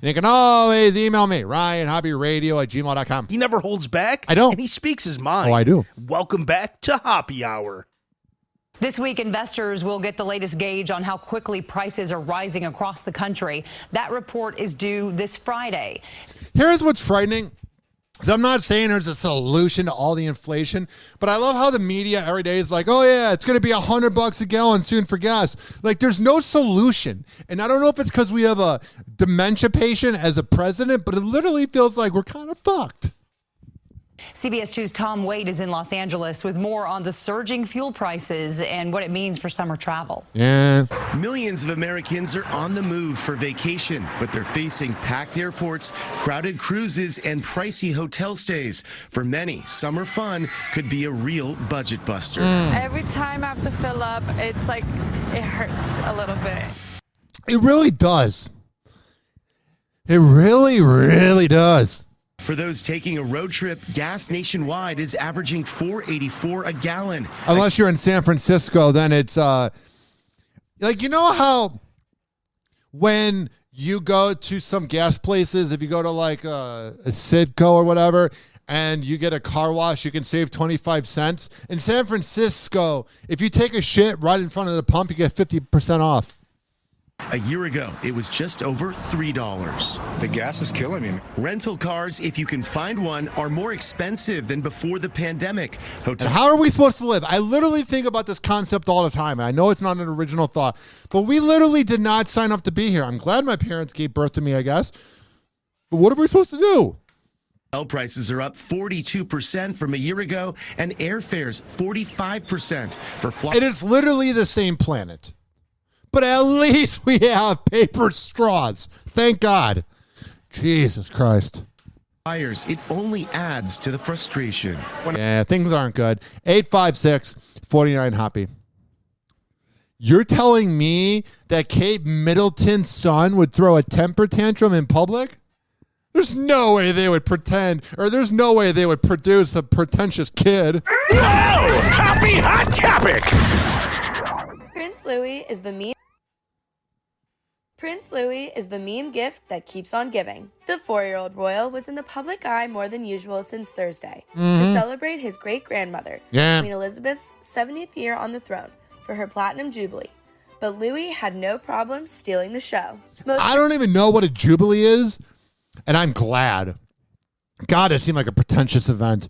And you can always email me, RyanHoppeRadio@gmail.com. He never holds back. I don't. And he speaks his mind. Oh, I do. Welcome back to Hoppe Hour. This week, investors will get the latest gauge on how quickly prices are rising across the country. That report is due this Friday. Here's what's frightening. So I'm not saying there's a solution to all the inflation, but I love how the media every day is like, oh yeah, it's going to be $100 a gallon soon for gas. Like there's no solution. And I don't know if it's because we have a dementia patient as a president, but it literally feels like we're kind of fucked. CBS 2's Tom Wade is in Los Angeles with more on the surging fuel prices and what it means for summer travel. Yeah. Millions of Americans are on the move for vacation, but they're facing packed airports, crowded cruises, and pricey hotel stays. For many, summer fun could be a real budget buster. Every time I have to fill up, it's like it hurts a little bit. It really does. It really, really does. For those taking a road trip, gas nationwide is averaging $4.84 a gallon. Unless you're in San Francisco, then it's like, you know how when you go to some gas places, if you go to like a Citgo or whatever, and you get a car wash, you can save 25 cents. In San Francisco, if you take a shit right in front of the pump, you get 50% off. A year ago, it was just over $3. The gas is killing me. Rental cars, if you can find one, are more expensive than before the pandemic. And how are we supposed to live? I literally think about this concept all the time. And I know it's not an original thought, but we literally did not sign up to be here. I'm glad my parents gave birth to me, I guess. But what are we supposed to do? Oil prices are up 42% from a year ago, and airfares 45% for flights. It is literally the same planet. But at least we have paper straws. Thank God. Jesus Christ. It only adds to the frustration. Yeah, things aren't good. 856-49-HOPPE. You're telling me that Kate Middleton's son would throw a temper tantrum in public? There's no way they would pretend, or there's no way they would produce a pretentious kid. Whoa! Happy Hot Topic! Prince Louis is the meme gift that keeps on giving. The 4-year-old royal was in the public eye more than usual since Thursday to celebrate his great-grandmother, Queen Elizabeth's 70th year on the throne, for her Platinum Jubilee. But Louis had no problem stealing the show. I don't even know what a Jubilee is, and I'm glad. God, it seemed like a pretentious event.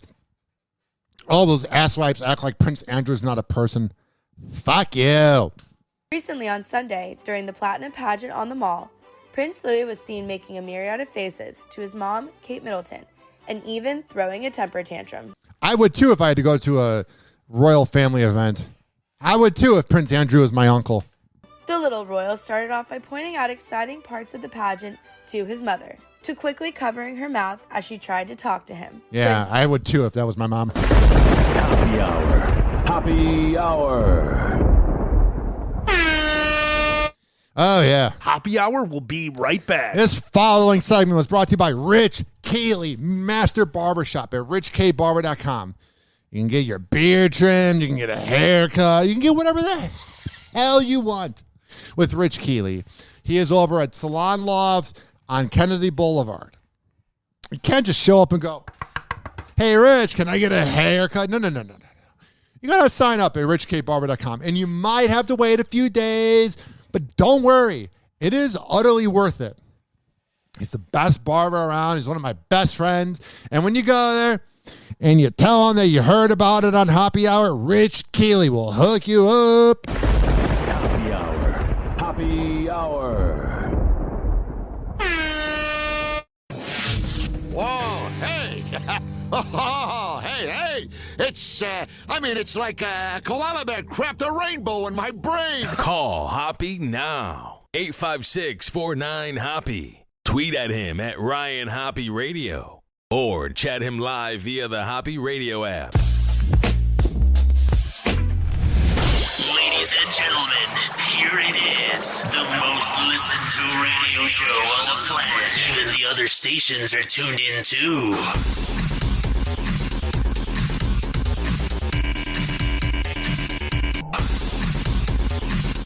All those asswipes act like Prince Andrew's not a person. Fuck you. Recently on Sunday, during the Platinum pageant on the Mall, Prince Louis was seen making a myriad of faces to his mom, Kate Middleton, and even throwing a temper tantrum. I would too if I had to go to a royal family event. I would too if Prince Andrew was my uncle. The little royal started off by pointing out exciting parts of the pageant to his mother, to quickly covering her mouth as she tried to talk to him. Yeah, I would too if that was my mom. Hoppe Hour. Hoppe Hour. Oh, yeah. Hoppe Hour will be right back. This following segment was brought to you by Rich Keeley, Master Barbershop at richkbarber.com. You can get your beard trimmed. You can get a haircut. You can get whatever the hell you want with Rich Keeley. He is over at Salon Lofts on Kennedy Boulevard. You can't just show up and go, hey, Rich, can I get a haircut? No. You got to sign up at richkbarber.com, and you might have to wait a few days. But don't worry, it is utterly worth it. He's the best barber around. He's one of my best friends. And when you go there and you tell him that you heard about it on Hoppe Hour, Rich Keeley will hook you up. Hoppe Hour. Hoppe Hour. Whoa, hey. Oh, hey. It's like a koala bear crapped a rainbow in my brain. Call Hoppe now. 856-49-HOPPE. Tweet at him at Ryan Hoppe Radio. Or chat him live via the Hoppe Radio app. Ladies and gentlemen, here it is. The most listened to radio show on the planet. Even the other stations are tuned in too.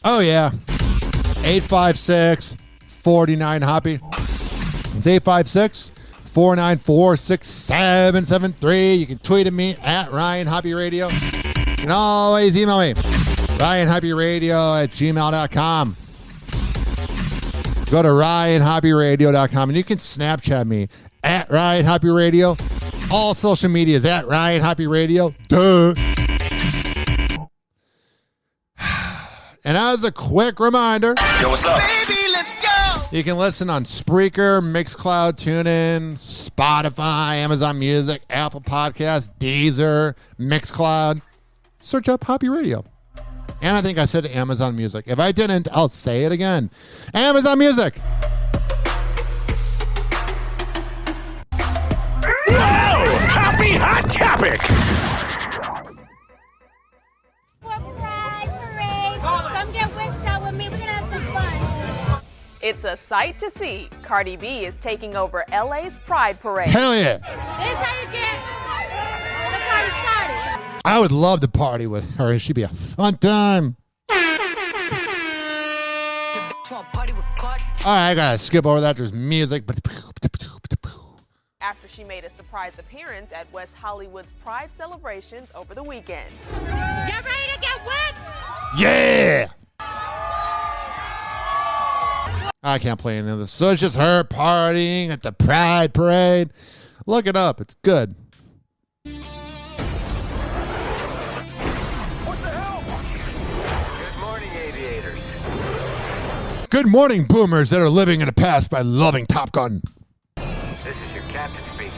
Oh, yeah. 856-49-HOPPE. It's 856-494-6773. You can tweet at me at Ryan Hoppe Radio. You can always email me, RyanHoppeRadio@gmail.com. Go to RyanHoppeRadio.com and you can Snapchat me at Ryan Hoppe Radio. All social medias at Ryan Hoppe Radio. Duh. And as a quick reminder, yo, what's up? Baby, let's go. You can listen on Spreaker, Mixcloud, TuneIn, Spotify, Amazon Music, Apple Podcasts, Deezer, Mixcloud. Search up Hoppe Radio. And I think I said Amazon Music. If I didn't, I'll say it again. Amazon Music. Whoa! Happy Hot Topic! Come get Winston with me. We're going to have some fun. It's a sight to see. Cardi B is taking over LA's Pride Parade. Hell yeah. This is how you get the party started. I would love to party with her. She'd be a fun time. All right, I got to skip over that. There's music. After she made a surprise appearance at West Hollywood's Pride celebrations over the weekend. Y'all ready to get wet? Yeah. I can't play any of this. So it's just her partying at the Pride Parade. Look it up. It's good. Good morning, boomers that are living in the past by loving Top Gun. This is your captain speaking.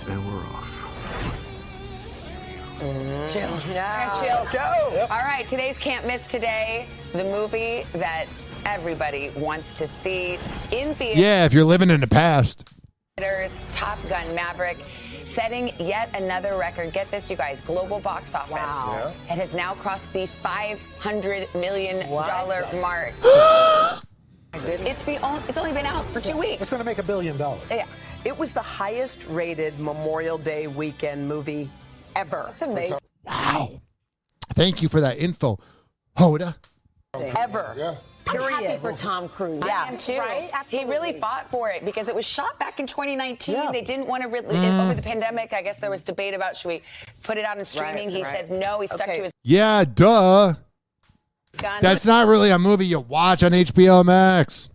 And we're off. Chills. No. Chills. Go. Yep. All right, today's Can't Miss Today, the movie that everybody wants to see in theaters. Yeah, if you're living in the past. Top Gun Maverick, setting yet another record. Get this, you guys, global box office. Wow. It has now crossed the $500 million mark. It's only been out for 2 weeks. It's going to make $1 billion. Yeah. It was the highest rated Memorial Day weekend movie ever. That's amazing. Wow. Thank you for that info, Hoda. Ever. Yeah. I'm happy for Tom Cruise. Yeah. I am too. Right? Absolutely. He really fought for it because it was shot back in 2019. Yeah. They didn't want to over the pandemic. I guess there was debate about should we put it out in streaming. He said no. He stuck to his Yeah, duh. guns. That's not really a movie you watch on HBO Max.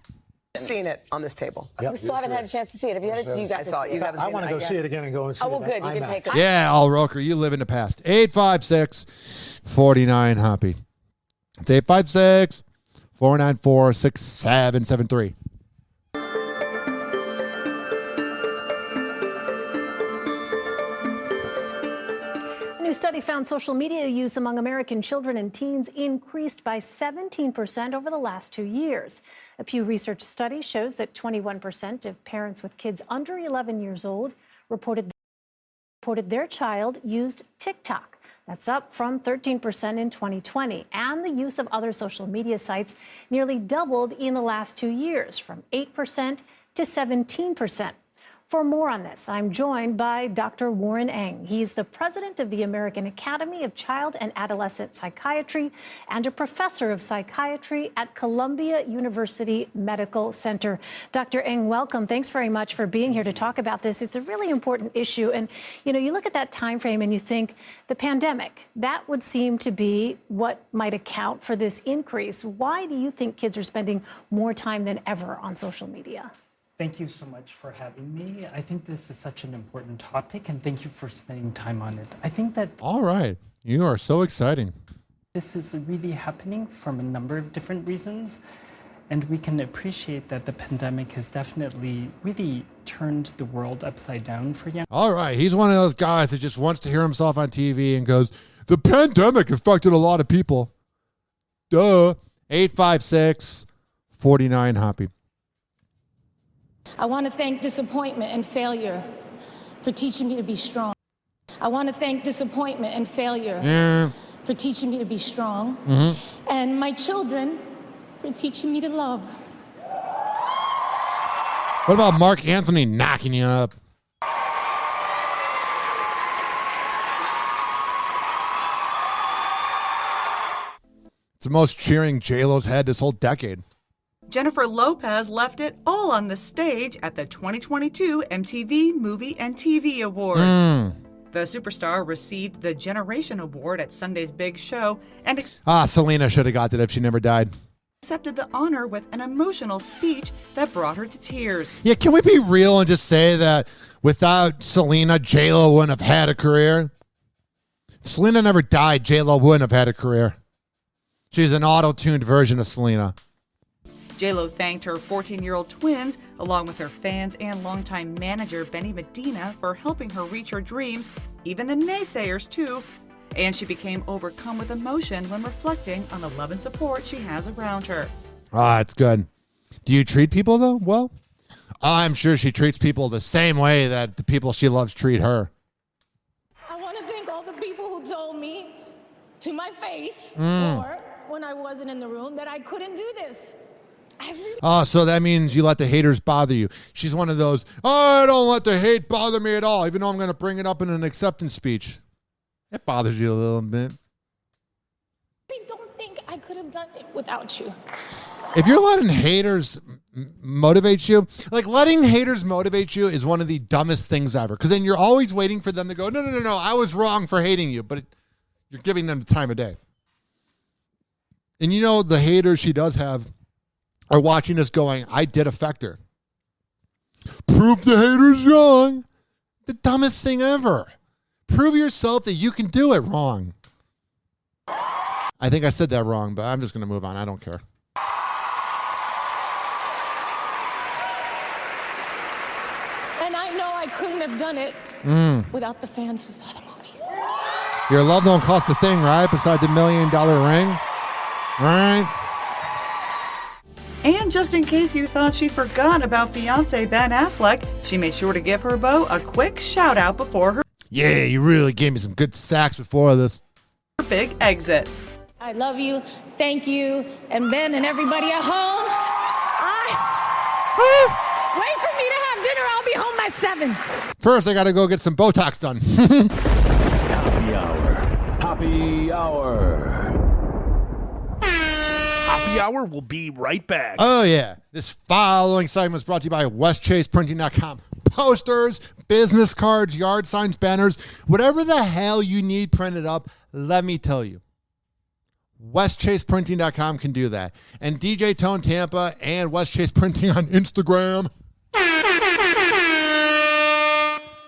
Seen it on this table. We still haven't had a chance to see it. Have you had it? You guys saw it. I want to go see it again and go and see it. Oh, well, good. You can take it. Yeah, Al Roker, you live in the past. 856-49-HOPPE. It's 856-494-6773. A new study found social media use among American children and teens increased by 17% over the last 2 years. A Pew Research study shows that 21% of parents with kids under 11 years old reported their child used TikTok. That's up from 13% in 2020. And the use of other social media sites nearly doubled in the last 2 years, from 8% to 17%. For more on this, I'm joined by Dr. Warren Eng. He's the president of the American Academy of Child and Adolescent Psychiatry and a professor of psychiatry at Columbia University Medical Center. Dr. Eng, welcome. Thanks very much for being here to talk about this. It's a really important issue. And, you look at that time frame and you think the pandemic, that would seem to be what might account for this increase. Why do you think kids are spending more time than ever on social media? Thank you so much for having me. I think this is such an important topic, and thank you for spending time on it. I think that All right. You are so exciting. this is really happening from a number of different reasons, and we can appreciate that the pandemic has definitely really turned the world upside down for young. All right. He's one of those guys that just wants to hear himself on TV and goes, the pandemic affected a lot of people. Duh. 856-49-HOPPE. I want to thank disappointment and failure for teaching me to be strong. I want to thank disappointment and failure for teaching me to be strong. And my children for teaching me to love. What about Mark Anthony knocking you up? It's the most cheering J-Lo's had this whole decade. Jennifer Lopez left it all on the stage at the 2022 MTV Movie and TV Awards. The superstar received the Generation Award at Sunday's big show and Selena should have got it if she never died. accepted the honor with an emotional speech that brought her to tears. Yeah, can we be real and just say that without Selena, J-Lo wouldn't have had a career? If Selena never died, J-Lo wouldn't have had a career. She's an auto-tuned version of Selena. J-Lo thanked her 14-year-old twins, along with her fans and longtime manager Benny Medina, for helping her reach her dreams, even the naysayers too. And she became overcome with emotion when reflecting on the love and support she has around her. It's good. Do you treat people, though, well? I'm sure she treats people the same way that the people she loves treat her. I want to thank all the people who told me to my face, or when I wasn't in the room, that I couldn't do this. So that means you let the haters bother you. She's one of those, I don't let the hate bother me at all, even though I'm going to bring it up in an acceptance speech. It bothers you a little bit. I don't think I could have done it without you. If you're letting haters motivate you, like letting haters motivate you is one of the dumbest things ever. Because then you're always waiting for them to go, no, I was wrong for hating you. But you're giving them the time of day. And you know the haters she does have are watching us going, I did affect her. Prove the haters wrong. The dumbest thing ever. Prove yourself that you can do it wrong. I think I said that wrong, but I'm just going to move on. I don't care. And I know I couldn't have done it without the fans who saw the movies. Your love don't cost a thing, right? Besides $1 million ring. Right? And just in case you thought she forgot about fiancé Ben Affleck, she made sure to give her beau a quick shout out before her Yeah, you really gave me some good sacks before this. big exit. I love you, thank you, and Ben and everybody at home. Wait for me to have dinner. I'll be home by 7. First, I got to go get some Botox done. Happy Hour. Happy Hour. Happy Hour will be right back. Oh, yeah. This following segment is brought to you by WestChasePrinting.com. Posters, business cards, yard signs, banners, whatever the hell you need printed up, let me tell you. WestChasePrinting.com can do that. And DJ Tone Tampa and West Chase Printing on Instagram.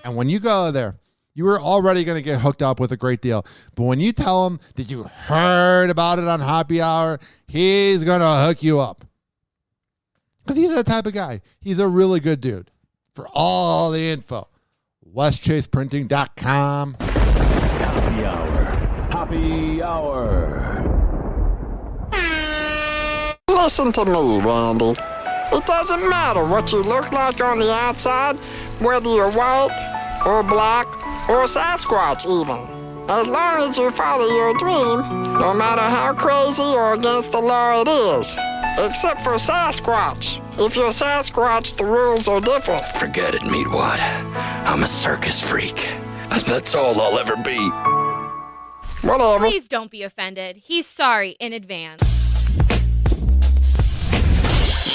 And when you go there, you are already going to get hooked up with a great deal. But when you tell him that you heard about it on Happy Hour, he's going to hook you up. Because he's that type of guy. He's a really good dude. For all the info, WestChasePrinting.com. Happy Hour. Happy Hour. Listen to me, Randy. It doesn't matter what you look like on the outside, whether you're white or black or Sasquatch even. As long as you follow your dream, no matter how crazy or against the law it is. Except for Sasquatch. If you're Sasquatch, the rules are different. Forget it, Meatwad. I'm a circus freak. And that's all I'll ever be. Whatever. Please don't be offended. He's sorry in advance.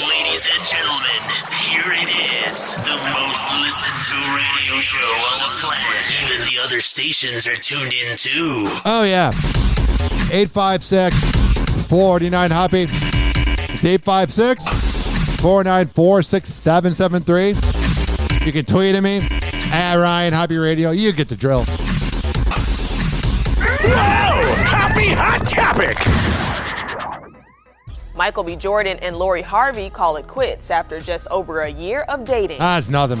Ladies and gentlemen, here it is. The most listened to radio show on the planet. Even the other stations are tuned in too. Oh, yeah. 856-49-HOPPY. It's 856-494-6773. You can tweet at me at Ryan Hoppe Radio. You get the drill. Whoa! Happy Hot Topic! Michael B. Jordan and Lori Harvey call it quits after just over a year of dating. It's nothing.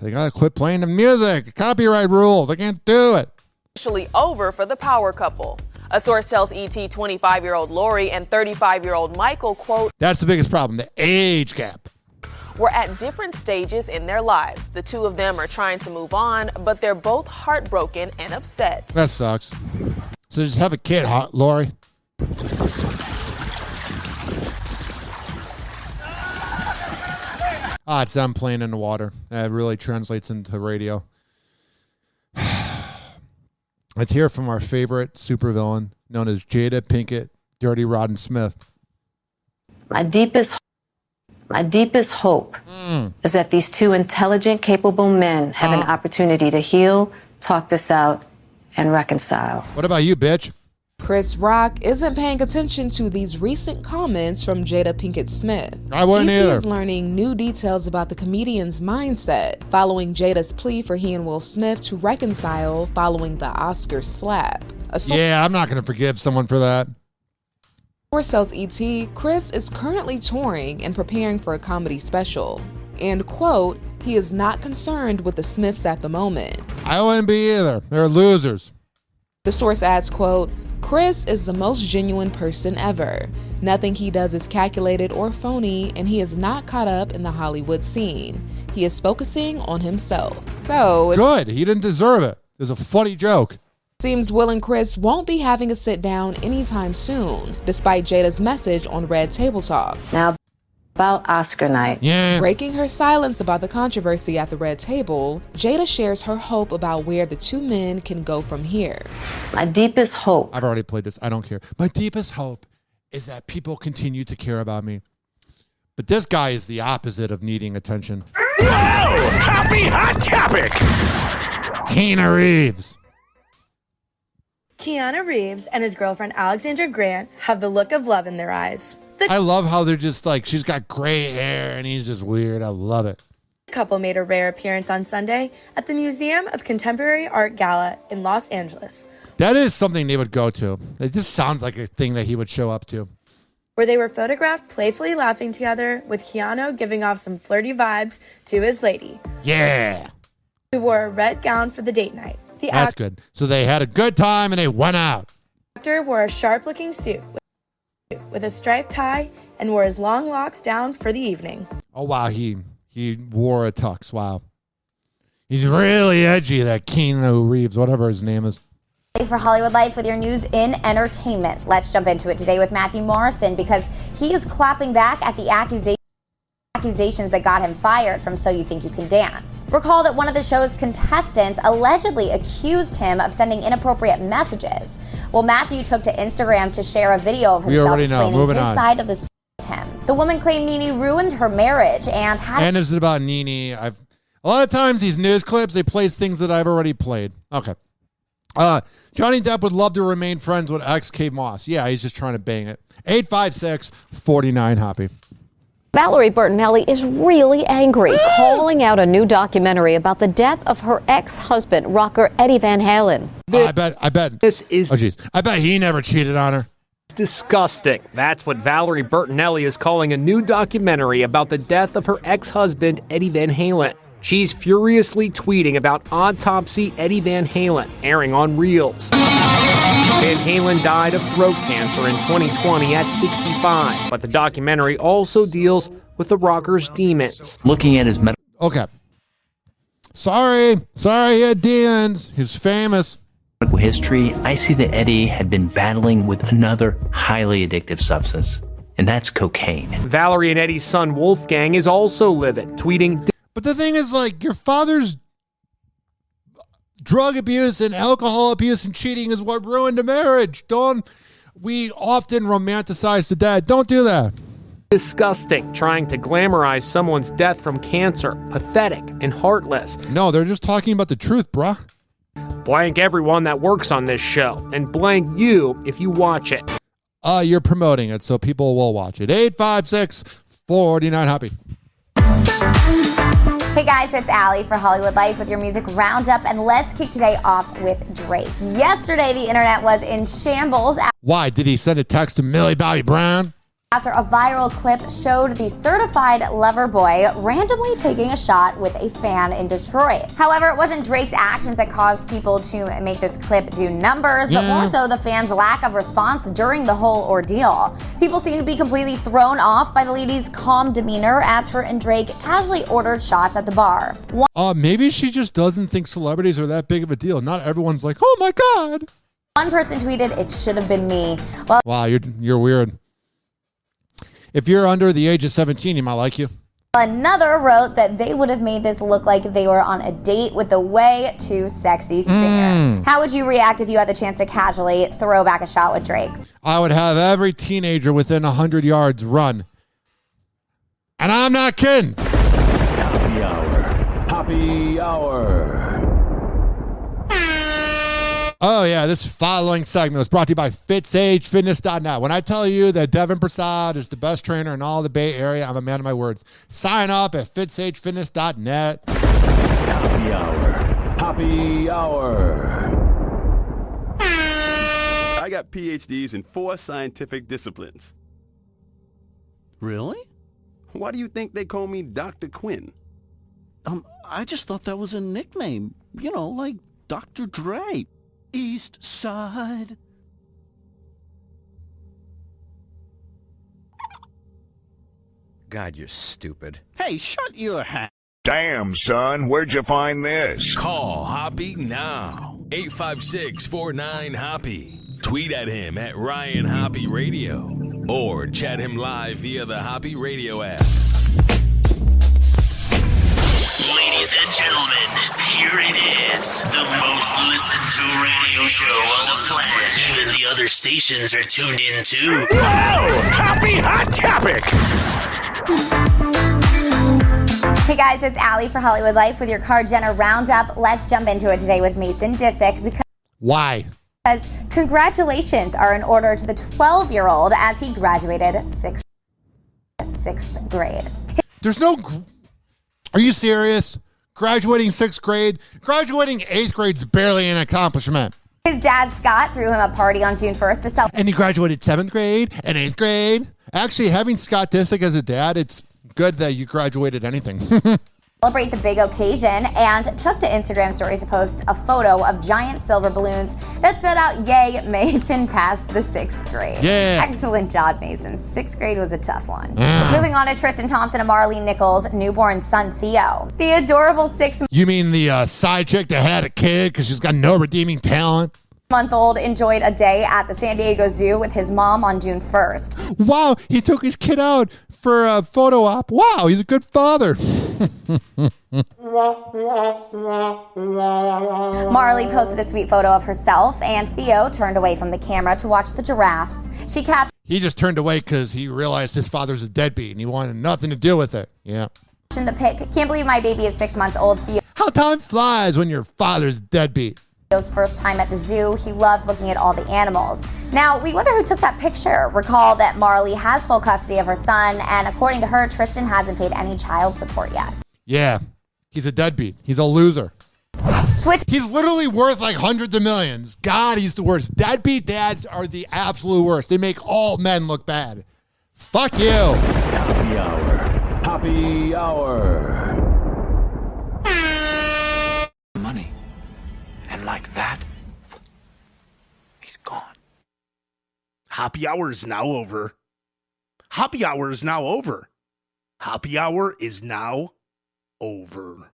They gotta quit playing the music. Copyright rules. I can't do it. Officially over for the power couple. A source tells ET 25-year-old Lori and 35-year-old Michael, quote, That's the biggest problem, the age gap. We're at different stages in their lives. The two of them are trying to move on, but they're both heartbroken and upset. That sucks. So just have a kid, Lori. It's them playing in the water. That really translates into radio. Let's hear from our favorite supervillain, known as Jada Pinkett Dirty Rodden Smith. My deepest hope is that these two intelligent, capable men have an opportunity to heal, talk this out, and reconcile. What about you, bitch? Chris Rock isn't paying attention to these recent comments from Jada Pinkett Smith. I wouldn't either. He's learning new details about the comedian's mindset following Jada's plea for he and Will Smith to reconcile following the Oscar slap. Yeah, I'm not going to forgive someone for that. Source tells ET, Chris is currently touring and preparing for a comedy special. And, quote, he is not concerned with the Smiths at the moment. I wouldn't be either. They're losers. The source adds, quote, Chris is the most genuine person ever. Nothing he does is calculated or phony, and he is not caught up in the Hollywood scene. He is focusing on himself. So good. He didn't deserve it. It was a funny joke. Seems Will and Chris won't be having a sit down anytime soon, despite Jada's message on Red Table Talk. Now, about Oscar night. Yeah. Breaking her silence about the controversy at the Red Table, Jada shares her hope about where the two men can go from here. My deepest hope. I've already played this. I don't care. My deepest hope is that people continue to care about me. But this guy is the opposite of needing attention. Whoa! Happy Hot Topic! Keanu Reeves. Keanu Reeves and his girlfriend Alexandra Grant have the look of love in their eyes. I love how they're just like, she's got gray hair and he's just weird. I love it. The couple made a rare appearance on Sunday at the Museum of Contemporary Art Gala in Los Angeles. That is something they would go to. It just sounds like a thing that he would show up to. Where they were photographed playfully laughing together, with Keanu giving off some flirty vibes to his lady. Yeah. Who wore a red gown for the date night. That's good. So they had a good time and they went out. The actor wore a sharp-looking suit with a striped tie and wore his long locks down for the evening. Oh, wow. He wore a tux. Wow. He's really edgy, that Keanu Reeves, whatever his name is. For Hollywood Life with your news in entertainment. Let's jump into it today with Matthew Morrison, because he is clapping back at the accusations that got him fired from So You Think You Can Dance. Recall that one of the show's contestants allegedly accused him of sending inappropriate messages. Well, Matthew took to Instagram to share a video of himself explaining his side of the story with him. The woman claimed Nene ruined her marriage and had... And it's about Nene. A lot of times these news clips, they play things that I've already played. Okay. Johnny Depp would love to remain friends with ex-Kate Moss. Yeah, he's just trying to bang it. 856-49-HOPPY. Valerie Bertinelli is really angry, calling out a new documentary about the death of her ex-husband, rocker Eddie Van Halen. I bet. This is... Oh, jeez. I bet he never cheated on her. It's disgusting. That's what Valerie Bertinelli is calling a new documentary about the death of her ex-husband, Eddie Van Halen. She's furiously tweeting about Autopsy Eddie Van Halen, airing on Reels. Van Halen died of throat cancer in 2020 at 65, but the documentary also deals with the rocker's demons. Looking at his medical... Okay. Sorry, he had demons. He's famous. History, I see that Eddie had been battling with another highly addictive substance, and that's cocaine. Valerie and Eddie's son Wolfgang is also livid, tweeting... But the thing is, like, your father's drug abuse and alcohol abuse and cheating is what ruined the marriage. We often romanticize the dead. Don't do that. Disgusting, trying to glamorize someone's death from cancer. Pathetic and heartless. No, they're just talking about the truth, bruh. Blank everyone that works on this show, and blank you if you watch it. You're promoting it, so people will watch it. 856-49-HOPPY. Hey guys, it's Allie for Hollywood Life with your music roundup, and let's kick today off with Drake. Yesterday, the internet was in shambles. Why? Did he send a text to Millie Bobby Brown? After a viral clip showed the certified lover boy randomly taking a shot with a fan in Detroit. However, it wasn't Drake's actions that caused people to make this clip do numbers, but more so the fans' lack of response during the whole ordeal. People seem to be completely thrown off by the lady's calm demeanor as her and Drake casually ordered shots at the bar. Maybe she just doesn't think celebrities are that big of a deal. Not everyone's like, oh my God. One person tweeted, "It should have been me." Wow, you're weird. If you're under the age of 17, he might like you. Another wrote that they would have made this look like they were on a date with the way too sexy singer. How would you react if you had the chance to casually throw back a shot with Drake? I would have every teenager within 100 yards run. And I'm not kidding. Happy Hour. Happy Hour. Oh, yeah, this following segment was brought to you by FitzAgeFitness.net. When I tell you that Devin Prasad is the best trainer in all the Bay Area, I'm a man of my words. Sign up at FitzAgeFitness.net. Happy Hour. Happy Hour. I got PhDs in 4 scientific disciplines. Really? Why do you think they call me Dr. Quinn? I just thought that was a nickname. You know, like Dr. Dre. East Side. God, you're stupid. Hey, shut your hat. Damn, son, where'd you find this? Call Hoppe now. 856-49-HOPPE. Tweet at him at Ryan Hoppe Radio. Or chat him live via the Hoppe Radio app. Ladies and gentlemen, here it is. The most listened to radio show on the planet. Even the other stations are tuned in too. Whoa! Happy Hot Topic! Hey guys, it's Allie for Hollywood Life with your Car Jenner Roundup. Let's jump into it today with Mason Disick because Why? Congratulations are in order to the 12-year-old as he graduated sixth grade. There's no... Are you serious? Graduating 6th grade? Graduating 8th grade's barely an accomplishment. His dad, Scott, threw him a party on June 1st to celebrate. And he graduated 7th grade and 8th grade. Actually, having Scott Disick as a dad, it's good that you graduated anything. Celebrate the big occasion and took to Instagram stories to post a photo of giant silver balloons that spelled out, "Yay, Mason passed the 6th grade." Yeah. Excellent job, Mason. 6th grade was a tough one. Moving on to Tristan Thompson and Marlene Nichols' newborn son, Theo. The adorable 6-month-old You mean the side chick that had a kid because she's got no redeeming talent? enjoyed a day at the San Diego Zoo with his mom on June 1st. Wow, he took his kid out for a photo op. Wow, he's a good father. Marley posted a sweet photo of herself, and Theo turned away from the camera to watch the giraffes. She captioned He just turned away because he realized his father's a deadbeat and he wanted nothing to do with it. Yeah. the pic, "Can't believe my baby is 6 months old." How time flies when your father's deadbeat. Theo's first time at the zoo, he loved looking at all the animals. Now, we wonder who took that picture. Recall that Marley has full custody of her son, and according to her, Tristan hasn't paid any child support yet. Yeah, he's a deadbeat. He's a loser. He's literally worth like hundreds of millions. God, he's the worst. Deadbeat dads are the absolute worst. They make all men look bad. Fuck you. Happy Hour. Happy Hour. Money. And like that, he's gone. Happy Hour is now over. Happy Hour is now over. Happy Hour is now over.